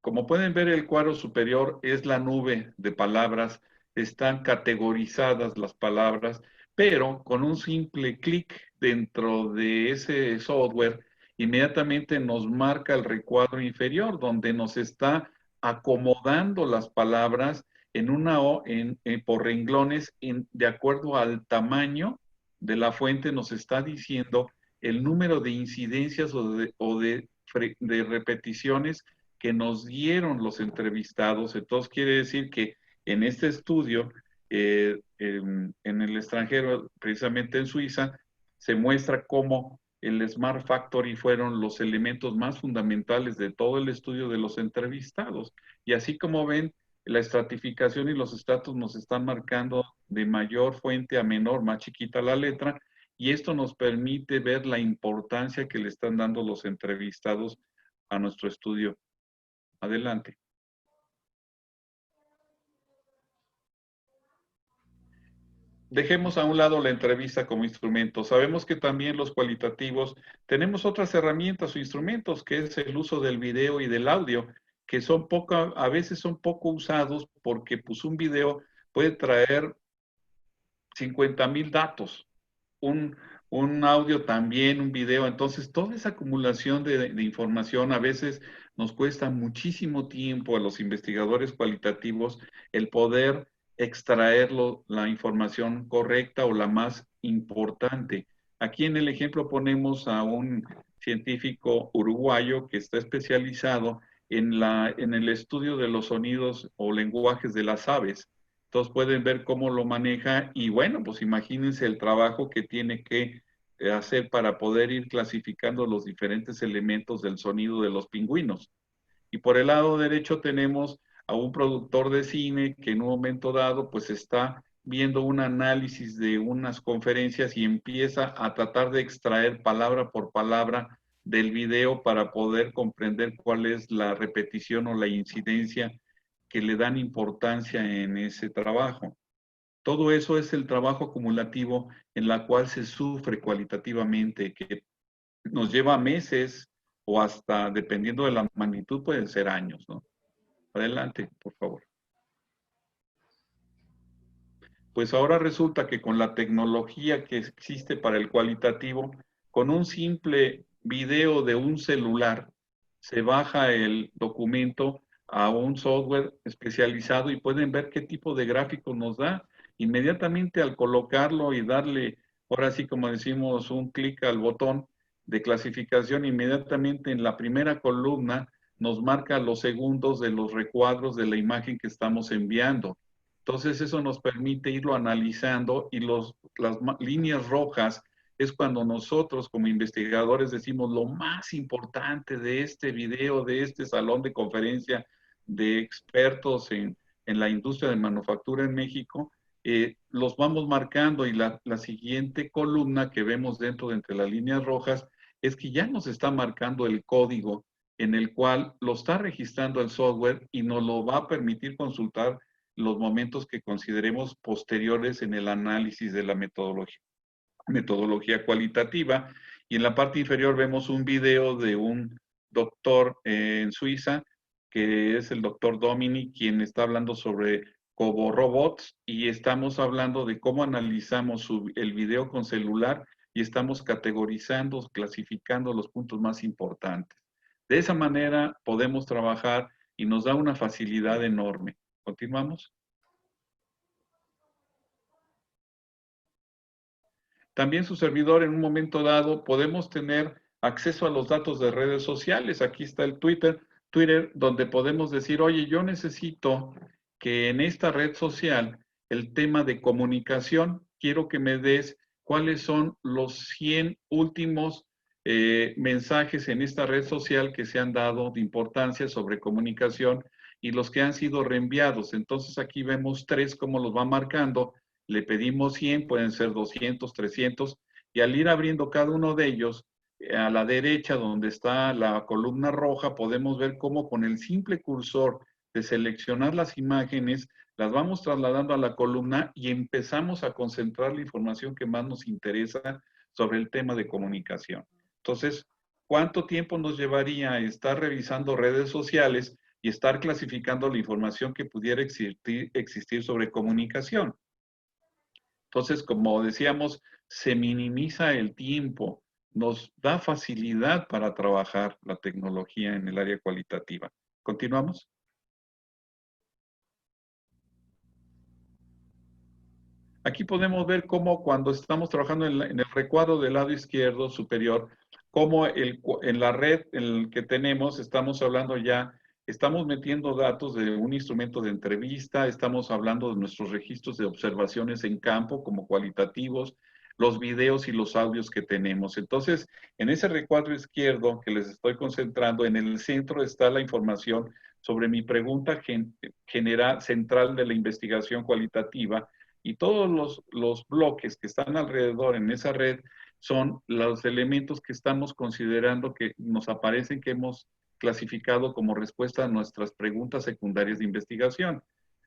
Como pueden ver, el cuadro superior es la nube de palabras, están categorizadas las palabras, pero con un simple clic dentro de ese software, inmediatamente nos marca el recuadro inferior, donde nos está acomodando las palabras por renglones de acuerdo al tamaño de la fuente, nos está diciendo el número de incidencias o de repeticiones que nos dieron los entrevistados. Entonces quiere decir que en este estudio, en el extranjero, precisamente en Suiza, se muestra cómo el Smart Factory fueron los elementos más fundamentales de todo el estudio de los entrevistados. Y así como ven, la estratificación y los estratos nos están marcando de mayor fuente a menor, más chiquita la letra, y esto nos permite ver la importancia que le están dando los entrevistados a nuestro estudio. Adelante. Dejemos a un lado la entrevista como instrumento. Sabemos que también los cualitativos tenemos otras herramientas o instrumentos, que es el uso del video y del audio, que a veces son poco usados porque pues un video puede traer 50,000 datos, un audio también, un video. Entonces, toda esa acumulación de información a veces nos cuesta muchísimo tiempo a los investigadores cualitativos el poder extraerlo, la información correcta o la más importante. Aquí en el ejemplo ponemos a un científico uruguayo que está especializado en el estudio de los sonidos o lenguajes de las aves. Entonces pueden ver cómo lo maneja y bueno, pues imagínense el trabajo que tiene que hacer para poder ir clasificando los diferentes elementos del sonido de los pingüinos. Y por el lado derecho tenemos a un productor de cine que en un momento dado pues está viendo un análisis de unas conferencias y empieza a tratar de extraer palabra por palabra del video para poder comprender cuál es la repetición o la incidencia que le dan importancia en ese trabajo. Todo eso es el trabajo acumulativo en la cual se sufre cualitativamente, que nos lleva meses o hasta, dependiendo de la magnitud, pueden ser años, ¿no? Adelante, por favor. Pues ahora resulta que con la tecnología que existe para el cualitativo, con un simple video de un celular, se baja el documento a un software especializado y pueden ver qué tipo de gráfico nos da. Inmediatamente al colocarlo y darle, ahora sí como decimos, un clic al botón de clasificación, inmediatamente en la primera columna nos marca los segundos de los recuadros de la imagen que estamos enviando. Entonces eso nos permite irlo analizando y las líneas rojas es cuando nosotros como investigadores decimos lo más importante de este video, de este salón de conferencia de expertos en la industria de manufactura en México, los vamos marcando y la siguiente columna que vemos dentro de entre las líneas rojas es que ya nos está marcando el código en el cual lo está registrando el software y nos lo va a permitir consultar los momentos que consideremos posteriores en el análisis de la metodología cualitativa. Y en la parte inferior vemos un video de un doctor en Suiza, que es el doctor Dominic, quien está hablando sobre coborobots, y estamos hablando de cómo analizamos el video con celular y estamos categorizando, clasificando los puntos más importantes. De esa manera podemos trabajar y nos da una facilidad enorme. ¿Continuamos? También su servidor, en un momento dado, podemos tener acceso a los datos de redes sociales. Aquí está el Twitter, donde podemos decir, oye, yo necesito que en esta red social, el tema de comunicación, quiero que me des cuáles son los 100 últimos mensajes en esta red social que se han dado de importancia sobre comunicación y los que han sido reenviados. Entonces aquí vemos 3, cómo los va marcando. Le pedimos 100, pueden ser 200, 300, y al ir abriendo cada uno de ellos, a la derecha donde está la columna roja, podemos ver cómo con el simple cursor de seleccionar las imágenes, las vamos trasladando a la columna y empezamos a concentrar la información que más nos interesa sobre el tema de comunicación. Entonces, ¿cuánto tiempo nos llevaría estar revisando redes sociales y estar clasificando la información que pudiera existir sobre comunicación? Entonces, como decíamos, se minimiza el tiempo, nos da facilidad para trabajar la tecnología en el área cualitativa. ¿Continuamos? Aquí podemos ver cómo cuando estamos trabajando en el recuadro del lado izquierdo superior, cómo en la red en el que tenemos, estamos hablando ya, estamos metiendo datos de un instrumento de entrevista, estamos hablando de nuestros registros de observaciones en campo como cualitativos, los videos y los audios que tenemos. Entonces, en ese recuadro izquierdo que les estoy concentrando, en el centro está la información sobre mi pregunta central de la investigación cualitativa, y todos los bloques que están alrededor en esa red son los elementos que estamos considerando que nos aparecen que hemos clasificado como respuesta a nuestras preguntas secundarias de investigación.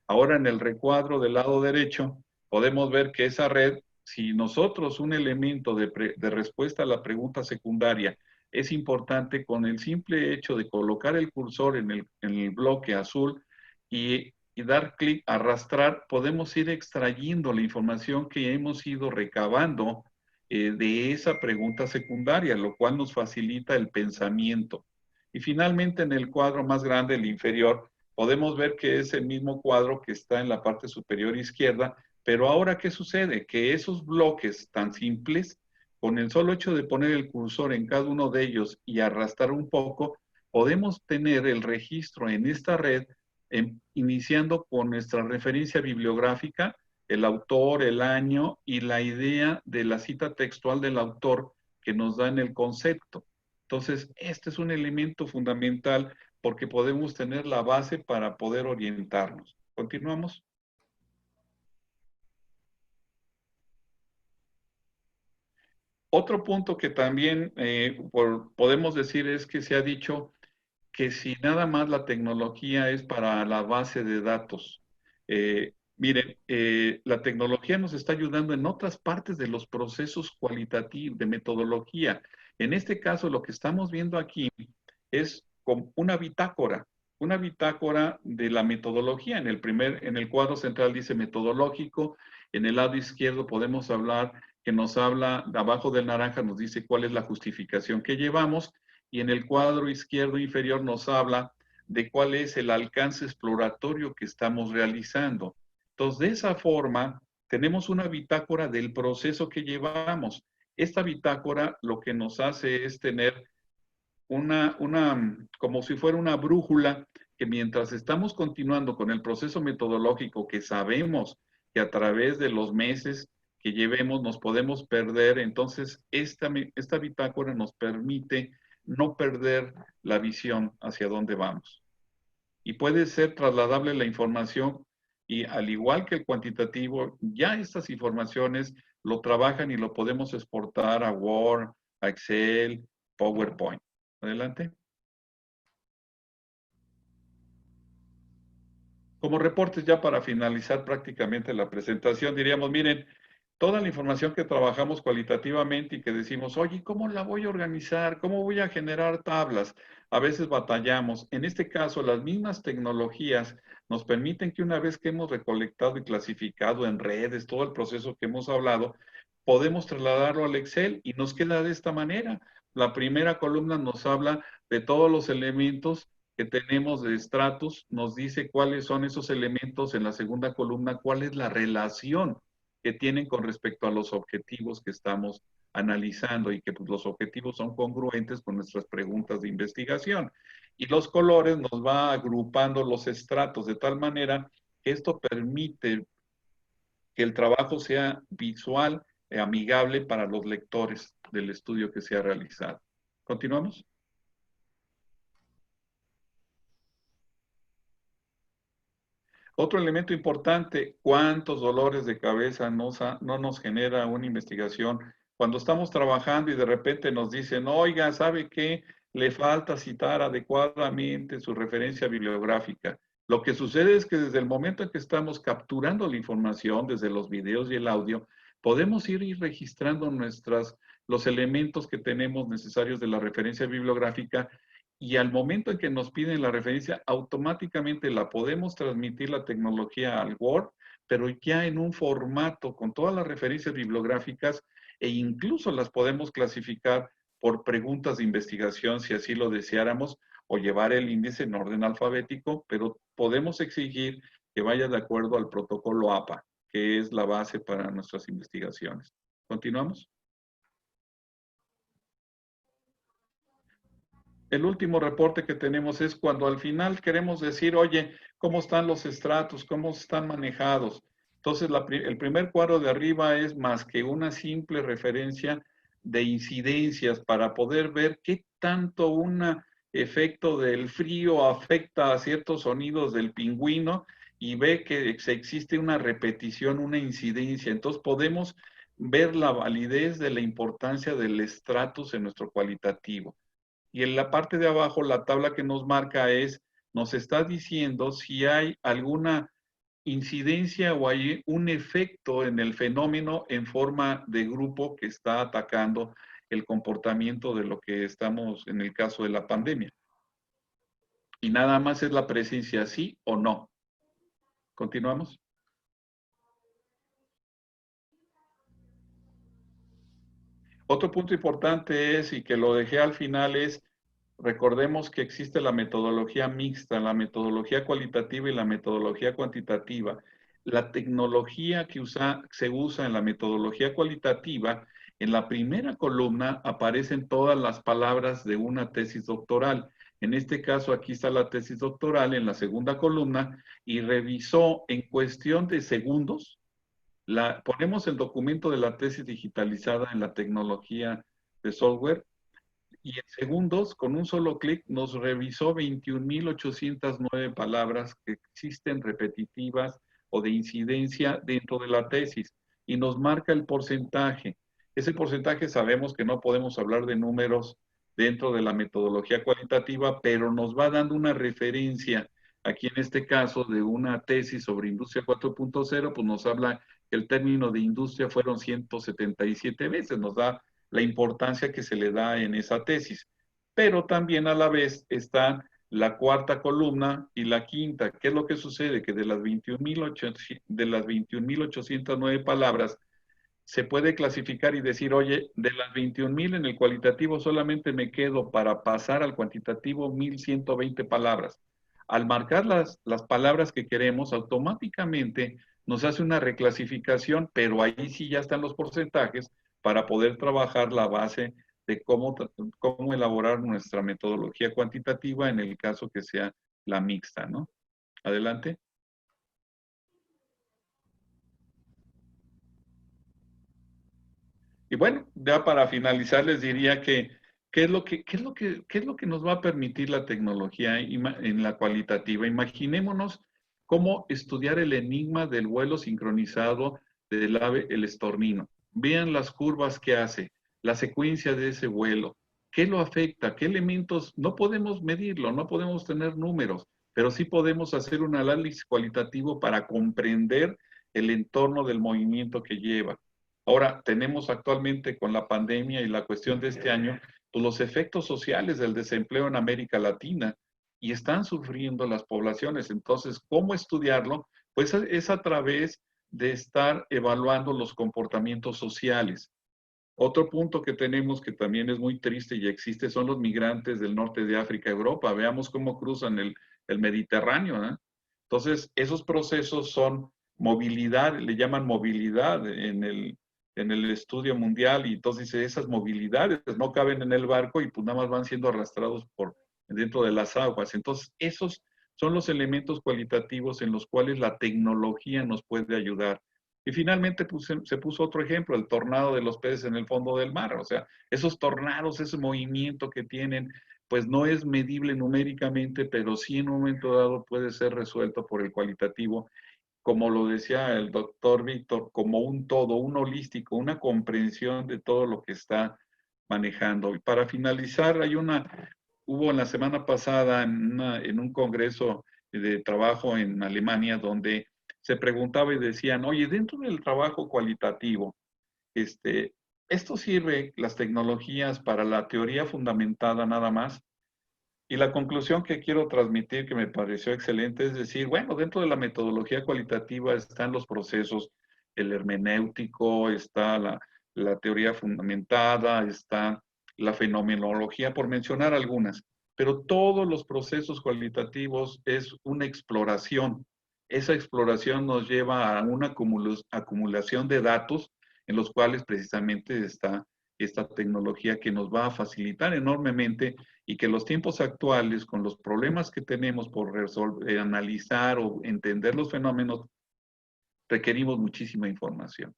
Ahora en el recuadro del lado derecho podemos ver que esa red, si nosotros un elemento de respuesta a la pregunta secundaria es importante, con el simple hecho de colocar el cursor en el bloque azul y dar clic, arrastrar, podemos ir extrayendo la información que hemos ido recabando de esa pregunta secundaria, lo cual nos facilita el pensamiento. Y finalmente en el cuadro más grande, el inferior, podemos ver que es el mismo cuadro que está en la parte superior izquierda, pero ahora ¿qué sucede? Que esos bloques tan simples, con el solo hecho de poner el cursor en cada uno de ellos y arrastrar un poco, podemos tener el registro en esta red, iniciando con nuestra referencia bibliográfica, el autor, el año y la idea de la cita textual del autor que nos da en el concepto. Entonces, este es un elemento fundamental porque podemos tener la base para poder orientarnos. ¿Continuamos? Otro punto que también podemos decir es que se ha dicho que si nada más la tecnología es para la base de datos. Miren, la tecnología nos está ayudando en otras partes de los procesos cualitativos, de metodología. En este caso, lo que estamos viendo aquí es como una bitácora de la metodología. En el cuadro central dice metodológico, en el lado izquierdo podemos hablar, que nos habla, abajo del naranja nos dice cuál es la justificación que llevamos, y en el cuadro izquierdo inferior nos habla de cuál es el alcance exploratorio que estamos realizando. Entonces, de esa forma, tenemos una bitácora del proceso que llevamos. Esta bitácora lo que nos hace es tener como si fuera una brújula, que mientras estamos continuando con el proceso metodológico que sabemos que a través de los meses que llevemos nos podemos perder, entonces esta bitácora nos permite no perder la visión hacia dónde vamos. Y puede ser trasladable la información, y al igual que el cuantitativo, ya estas informaciones lo trabajan y lo podemos exportar a Word, a Excel, PowerPoint. Adelante. Como reportes, ya para finalizar prácticamente la presentación, diríamos, miren, toda la información que trabajamos cualitativamente y que decimos, oye, ¿cómo la voy a organizar? ¿Cómo voy a generar tablas? A veces batallamos. En este caso, las mismas tecnologías nos permiten que una vez que hemos recolectado y clasificado en redes todo el proceso que hemos hablado, podemos trasladarlo al Excel y nos queda de esta manera. La primera columna nos habla de todos los elementos que tenemos de estratos, nos dice cuáles son esos elementos. En la segunda columna, cuál es la relación que tienen con respecto a los objetivos que estamos analizando y que pues, los objetivos son congruentes con nuestras preguntas de investigación. Y los colores nos va agrupando los estratos de tal manera que esto permite que el trabajo sea visual e amigable para los lectores del estudio que se ha realizado. ¿Continuamos? Otro elemento importante, ¿cuántos dolores de cabeza no nos genera una investigación? Cuando estamos trabajando y de repente nos dicen, oiga, ¿sabe qué? Le falta citar adecuadamente su referencia bibliográfica. Lo que sucede es que desde el momento en que estamos capturando la información, desde los videos y el audio, podemos ir registrando los elementos que tenemos necesarios de la referencia bibliográfica, y al momento en que nos piden la referencia, automáticamente la podemos transmitir la tecnología al Word, pero ya en un formato con todas las referencias bibliográficas, e incluso las podemos clasificar por preguntas de investigación si así lo deseáramos, o llevar el índice en orden alfabético, pero podemos exigir que vaya de acuerdo al protocolo APA, que es la base para nuestras investigaciones. ¿Continuamos? El último reporte que tenemos es cuando al final queremos decir, oye, ¿cómo están los estratos? ¿Cómo están manejados? Entonces, el primer cuadro de arriba es más que una simple referencia de incidencias para poder ver qué tanto un efecto del frío afecta a ciertos sonidos del pingüino, y ve que existe una repetición, una incidencia. Entonces, podemos ver la validez de la importancia del estratus en nuestro cualitativo. Y en la parte de abajo, la tabla que nos marca nos está diciendo si hay alguna incidencia o hay un efecto en el fenómeno en forma de grupo que está atacando el comportamiento de lo que estamos en el caso de la pandemia. Y nada más es la presencia, sí o no. ¿Continuamos? Otro punto importante es, y que lo dejé al final, es recordemos que existe la metodología mixta, la metodología cualitativa y la metodología cuantitativa. La tecnología que se usa en la metodología cualitativa, en la primera columna aparecen todas las palabras de una tesis doctoral. En este caso, aquí está la tesis doctoral en la segunda columna, y revisó en cuestión de segundos. Ponemos el documento de la tesis digitalizada en la tecnología de software, y en segundos, con un solo clic, nos revisó 21,809 palabras que existen repetitivas o de incidencia dentro de la tesis, y nos marca el porcentaje. Ese porcentaje sabemos que no podemos hablar de números dentro de la metodología cualitativa, pero nos va dando una referencia. Aquí en este caso de una tesis sobre industria 4.0, pues nos habla que el término de industria fueron 177 veces, nos da la importancia que se le da en esa tesis. Pero también a la vez está la cuarta columna y la quinta. ¿Qué es lo que sucede? Que de las 21,809 palabras, se puede clasificar y decir, oye, de las 21,000 en el cualitativo solamente me quedo para pasar al cuantitativo 1,120 palabras. Al marcar las palabras que queremos, automáticamente nos hace una reclasificación, pero ahí sí ya están los porcentajes para poder trabajar la base de cómo elaborar nuestra metodología cuantitativa en el caso que sea la mixta, ¿no? Adelante. Y bueno, ya para finalizar les diría que ¿qué es lo que nos va a permitir la tecnología en la cualitativa? Imaginémonos cómo estudiar el enigma del vuelo sincronizado del ave el estornino. Vean las curvas que hace, la secuencia de ese vuelo, qué lo afecta, qué elementos, no podemos medirlo, no podemos tener números, pero sí podemos hacer un análisis cualitativo para comprender el entorno del movimiento que lleva. Ahora, tenemos actualmente con la pandemia y la cuestión de este año, pues los efectos sociales del desempleo en América Latina y están sufriendo las poblaciones. Entonces, ¿cómo estudiarlo? Pues es a través de estar evaluando los comportamientos sociales. Otro punto que tenemos que también es muy triste y existe son los migrantes del norte de África a Europa. Veamos cómo cruzan el Mediterráneo, ¿eh? Entonces, esos procesos son movilidad, le llaman movilidad en el estudio mundial, y entonces esas movilidades no caben en el barco y pues nada más van siendo arrastrados por dentro de las aguas. Entonces, esos son los elementos cualitativos en los cuales la tecnología nos puede ayudar. Y finalmente se puso otro ejemplo, el tornado de los peces en el fondo del mar. O sea, esos tornados, ese movimiento que tienen, pues no es medible numéricamente, pero sí en un momento dado puede ser resuelto por el cualitativo, como lo decía el doctor Víctor, como un todo, un holístico, una comprensión de todo lo que está manejando. Y para finalizar, hubo en la semana pasada en un congreso de trabajo en Alemania donde se preguntaba y decían, oye, dentro del trabajo cualitativo, ¿esto sirve las tecnologías para la teoría fundamentada nada más? Y la conclusión que quiero transmitir, que me pareció excelente, es decir, bueno, dentro de la metodología cualitativa están los procesos, el hermenéutico, está la teoría fundamentada, está la fenomenología, por mencionar algunas, pero todos los procesos cualitativos es una exploración. Esa exploración nos lleva a una acumulación de datos en los cuales precisamente está esta tecnología que nos va a facilitar enormemente, y que los tiempos actuales, con los problemas que tenemos por resolver, analizar o entender los fenómenos, requerimos muchísima información.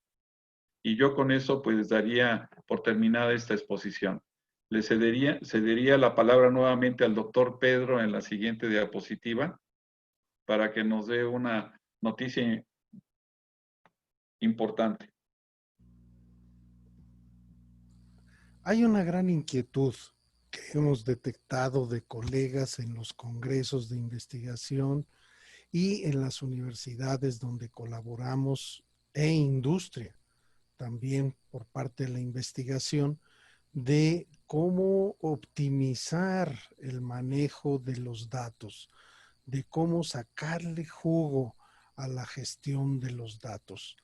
Y yo con eso pues daría por terminada esta exposición. Le cedería la palabra nuevamente al doctor Pedro en la siguiente diapositiva para que nos dé una noticia importante. Hay una gran inquietud que hemos detectado de colegas en los congresos de investigación y en las universidades donde colaboramos e industria, también por parte de la investigación, de cómo optimizar el manejo de los datos, de cómo sacarle jugo a la gestión de los datos.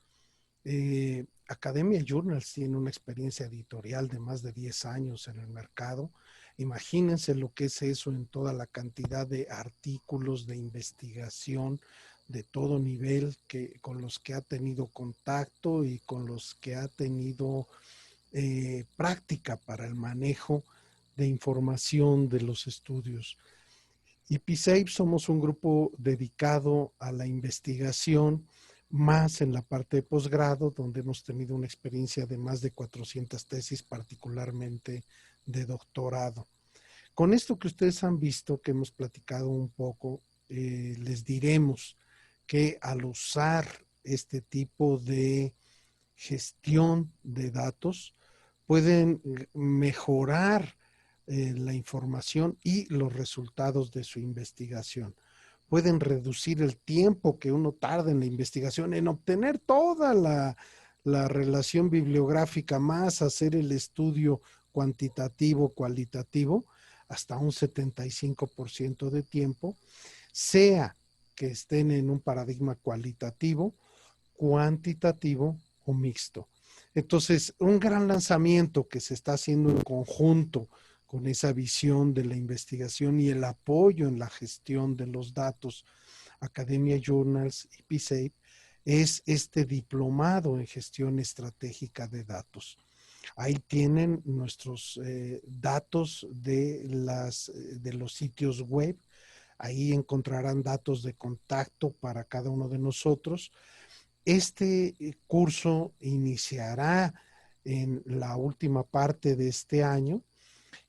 Academia Journals tiene una experiencia editorial de más de 10 años en el mercado. Imagínense lo que es eso en toda la cantidad de artículos de investigación de todo nivel con los que ha tenido contacto y con los que ha tenido práctica para el manejo de información de los estudios. Y PSAPE somos un grupo dedicado a la investigación, más en la parte de posgrado, donde hemos tenido una experiencia de más de 400 tesis, particularmente de doctorado. Con esto que ustedes han visto, que hemos platicado un poco, les diremos que al usar este tipo de gestión de datos, pueden mejorar la información y los resultados de su investigación. Pueden reducir el tiempo que uno tarda en la investigación, en obtener toda la relación bibliográfica, más hacer el estudio cuantitativo, cualitativo, hasta un 75% de tiempo, sea que estén en un paradigma cualitativo, cuantitativo o mixto. Entonces, un gran lanzamiento que se está haciendo en conjunto con esa visión de la investigación y el apoyo en la gestión de los datos, Academia Journals y PSAPE, es este diplomado en gestión estratégica de datos. Ahí tienen nuestros datos de los sitios web. Ahí encontrarán datos de contacto para cada uno de nosotros. Este curso iniciará en la última parte de este año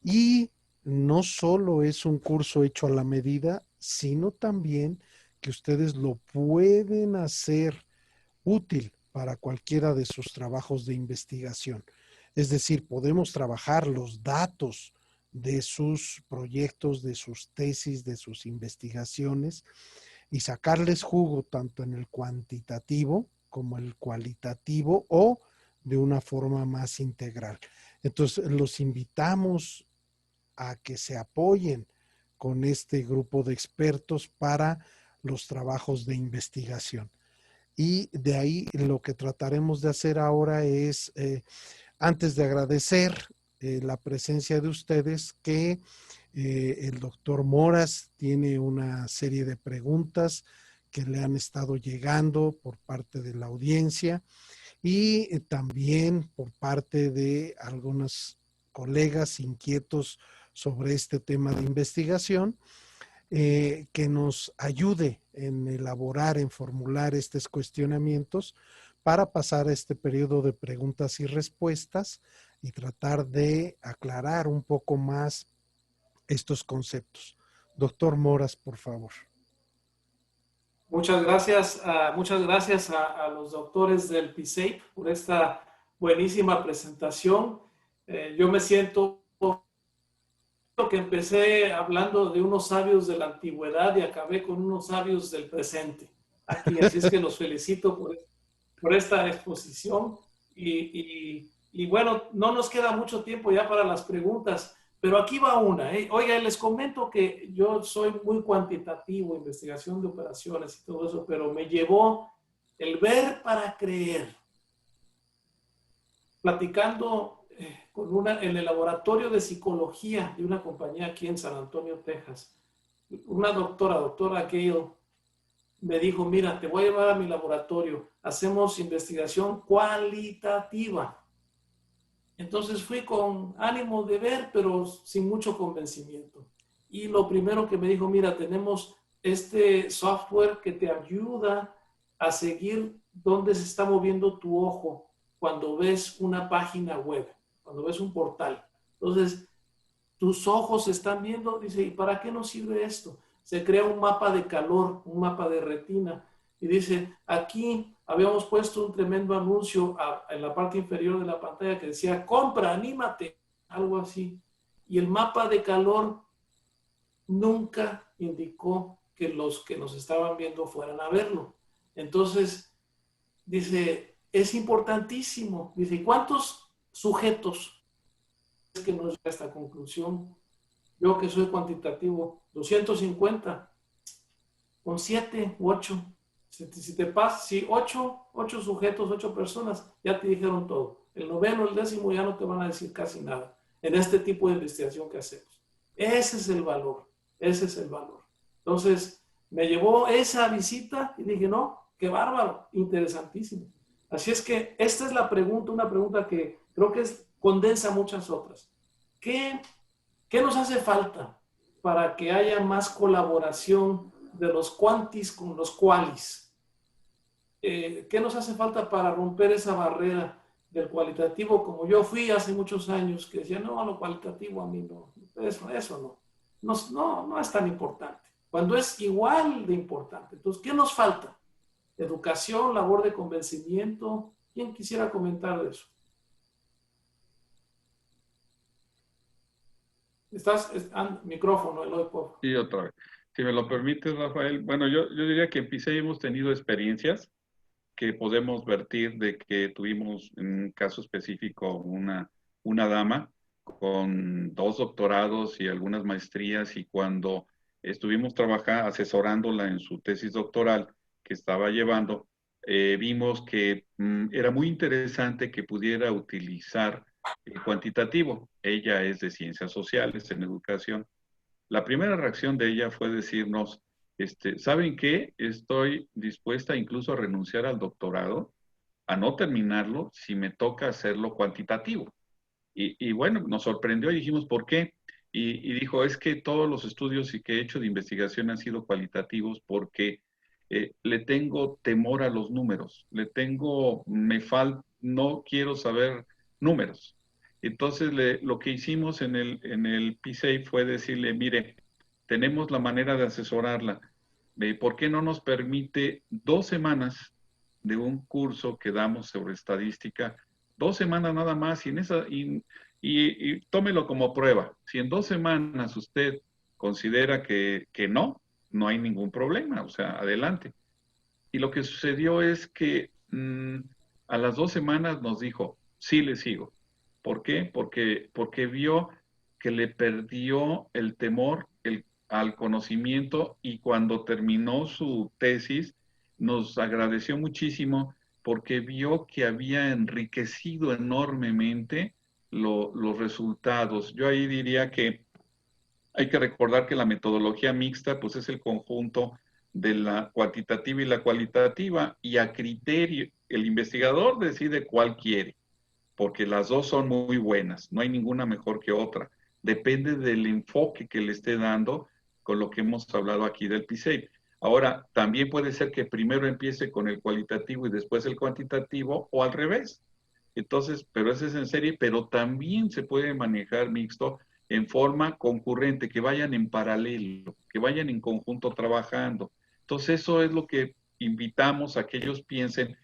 y no solo es un curso hecho a la medida, sino también que ustedes lo pueden hacer útil para cualquiera de sus trabajos de investigación. Es decir, podemos trabajar los datos de sus proyectos, de sus tesis, de sus investigaciones y sacarles jugo tanto en el cuantitativo como el cualitativo o de una forma más integral. Entonces, los invitamos a que se apoyen con este grupo de expertos para los trabajos de investigación. Y de ahí lo que trataremos de hacer ahora es, antes de agradecer la presencia de ustedes, que el doctor Moras tiene una serie de preguntas que le han estado llegando por parte de la audiencia y también por parte de algunos colegas inquietos sobre este tema de investigación, que nos ayude en elaborar, en formular estos cuestionamientos para pasar a este periodo de preguntas y respuestas y tratar de aclarar un poco más estos conceptos. Doctor Moras, por favor. Muchas gracias, a los doctores del PISEIP por esta buenísima presentación. Yo me siento que empecé hablando de unos sabios de la antigüedad y acabé con unos sabios del presente aquí. Así es que los felicito por esta exposición. Y bueno, no nos queda mucho tiempo ya para las preguntas, pero aquí va una. Oiga, les comento que yo soy muy cuantitativo, investigación de operaciones y todo eso, pero me llevó el ver para creer. Platicando en el laboratorio de psicología de una compañía aquí en San Antonio, Texas, una doctora Gale, me dijo, mira, te voy a llevar a mi laboratorio, hacemos investigación cualitativa. Entonces fui con ánimo de ver, pero sin mucho convencimiento. Y lo primero que me dijo, mira, tenemos este software que te ayuda a seguir dónde se está moviendo tu ojo cuando ves una página web, cuando ves un portal. Entonces, tus ojos se están viendo, dice, ¿y para qué nos sirve esto? Se crea un mapa de calor, un mapa de retina. Y dice, aquí habíamos puesto un tremendo anuncio en la parte inferior de la pantalla que decía, compra, anímate, algo así. Y el mapa de calor nunca indicó que los que nos estaban viendo fueran a verlo. Entonces, dice, es importantísimo. Dice, ¿y cuántos sujetos es que nos llega a esta conclusión? Yo que soy cuantitativo, 250, con 7 u 8. Si te pasas, si 8 sujetos, 8 personas, ya te dijeron todo. El noveno, el décimo ya no te van a decir casi nada en este tipo de investigación que hacemos. Ese es el valor, ese es el valor. Entonces, me llevó esa visita y dije, no, qué bárbaro, interesantísimo. Así es que esta es la pregunta, una pregunta que creo que condensa muchas otras. ¿Qué nos hace falta para que haya más colaboración de los quantis con los qualis? ¿Qué nos hace falta para romper esa barrera del cualitativo? Como yo fui hace muchos años, que decía, no, lo cualitativo a mí no, eso no es tan importante. Cuando es igual de importante. Entonces, ¿qué nos falta? Educación, labor de convencimiento. ¿Quién quisiera comentar de eso? Micrófono, Eloy, por favor. Sí, otra vez. Si me lo permites, Rafael. Bueno, yo diría que en PISEI hemos tenido experiencias que podemos vertir de que tuvimos, en un caso específico, una dama con 2 doctorados y algunas maestrías, y cuando estuvimos asesorándola en su tesis doctoral que estaba llevando, vimos que era muy interesante que pudiera utilizar el cuantitativo. Ella es de ciencias sociales, en educación. La primera reacción de ella fue decirnos, ¿saben qué? Estoy dispuesta incluso a renunciar al doctorado, a no terminarlo, si me toca hacerlo cuantitativo. Y bueno, nos sorprendió y dijimos, ¿por qué? Y dijo, es que todos los estudios que he hecho de investigación han sido cualitativos porque le tengo temor a los números, no quiero saber números. Entonces, lo que hicimos en el PISEI fue decirle, mire, tenemos la manera de asesorarla. ¿Por qué no nos permite 2 semanas de un curso que damos sobre estadística? 2 semanas nada más, y y tómelo como prueba. Si en 2 semanas usted considera que no hay ningún problema, o sea, adelante. Y lo que sucedió es que a las 2 semanas nos dijo, sí le sigo. ¿Por qué? Porque vio que le perdió el temor al conocimiento, y cuando terminó su tesis nos agradeció muchísimo porque vio que había enriquecido enormemente los resultados. Yo ahí diría que hay que recordar que la metodología mixta pues es el conjunto de la cuantitativa y la cualitativa, y a criterio el investigador decide cuál quiere, porque las dos son muy buenas, no hay ninguna mejor que otra. Depende del enfoque que le esté dando, con lo que hemos hablado aquí del PSAPE. Ahora, también puede ser que primero empiece con el cualitativo y después el cuantitativo, o al revés. Entonces, pero ese es en serie, pero también se puede manejar mixto en forma concurrente, que vayan en paralelo, que vayan en conjunto trabajando. Entonces, eso es lo que invitamos a que ellos piensen,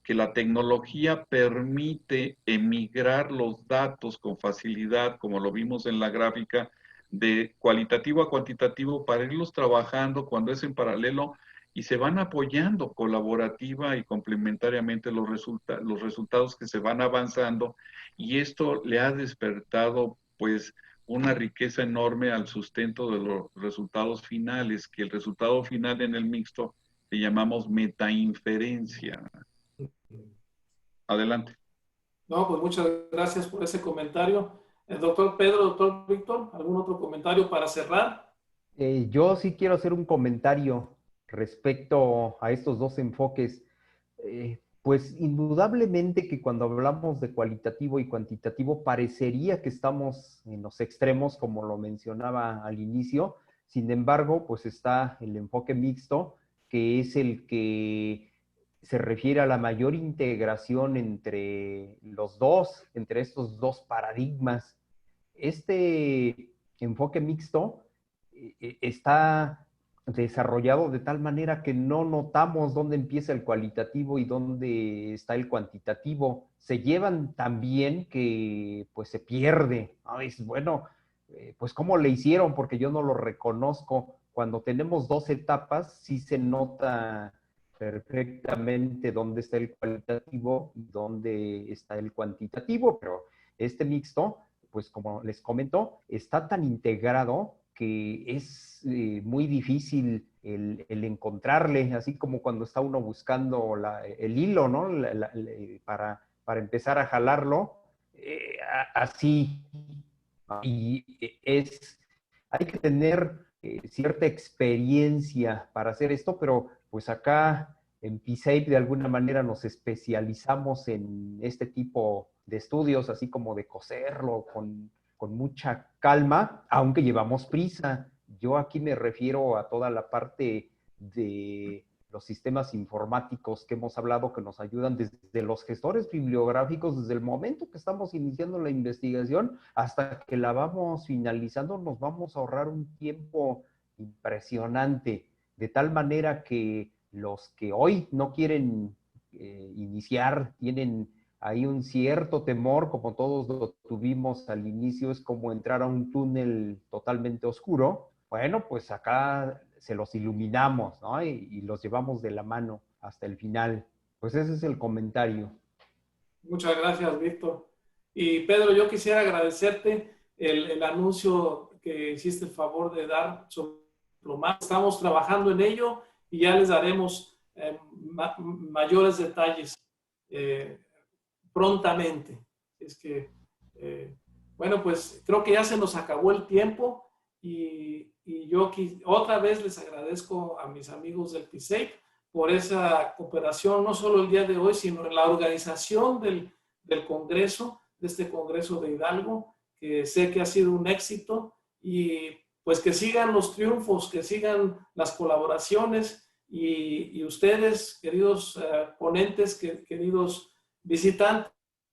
que la tecnología permite emigrar los datos con facilidad, como lo vimos en la gráfica, de cualitativo a cuantitativo, para irlos trabajando cuando es en paralelo, y se van apoyando colaborativa y complementariamente los resultados que se van avanzando, y esto le ha despertado pues una riqueza enorme al sustento de los resultados finales, que el resultado final en el mixto le llamamos metainferencia. Adelante. No, pues muchas gracias por ese comentario. El doctor Pedro, doctor Víctor, ¿algún otro comentario para cerrar? Yo sí quiero hacer un comentario respecto a estos dos enfoques. Pues indudablemente que cuando hablamos de cualitativo y cuantitativo parecería que estamos en los extremos, como lo mencionaba al inicio. Sin embargo, pues está el enfoque mixto, que es el que se refiere a la mayor integración entre los dos, entre estos dos paradigmas. Este enfoque mixto está desarrollado de tal manera que no notamos dónde empieza el cualitativo y dónde está el cuantitativo. Se llevan tan bien que pues se pierde. Es bueno, pues cómo le hicieron, porque yo no lo reconozco. Cuando tenemos dos etapas, sí se nota perfectamente dónde está el cualitativo y dónde está el cuantitativo, pero este mixto, pues como les comento, está tan integrado que es muy difícil el encontrarle, así como cuando está uno buscando el hilo, ¿no? Para empezar a jalarlo, así. Y hay que tener cierta experiencia para hacer esto, pero pues acá en PSAPE de alguna manera nos especializamos en este tipo de estudios, así como de coserlo con mucha calma, aunque llevamos prisa. Yo aquí me refiero a toda la parte de los sistemas informáticos que hemos hablado, que nos ayudan desde los gestores bibliográficos, desde el momento que estamos iniciando la investigación hasta que la vamos finalizando, nos vamos a ahorrar un tiempo impresionante, de tal manera que los que hoy no quieren iniciar, tienen hay un cierto temor, como todos lo tuvimos al inicio, es como entrar a un túnel totalmente oscuro. Bueno, pues acá se los iluminamos, ¿no? Y los llevamos de la mano hasta el final. Pues ese es el comentario. Muchas gracias, Víctor. Y Pedro, yo quisiera agradecerte el anuncio que hiciste el favor de dar sobre Diplomado. Estamos trabajando en ello y ya les daremos mayores detalles prontamente. Es que, bueno, pues creo que ya se nos acabó el tiempo y yo otra vez les agradezco a mis amigos del PSAPE por esa cooperación, no solo el día de hoy, sino en la organización del Congreso, de este Congreso de Hidalgo, que sé que ha sido un éxito, y pues que sigan los triunfos, que sigan las colaboraciones, y ustedes, queridos ponentes, queridos visitantes,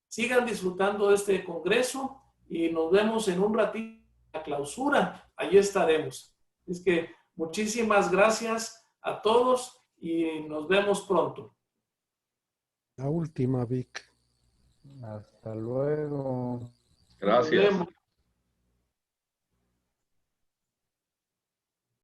sigan disfrutando de este Congreso, y nos vemos en un ratito en la clausura, allí estaremos. Es que muchísimas gracias a todos y nos vemos pronto. La última, Vic. Hasta luego. Gracias. Nos vemos.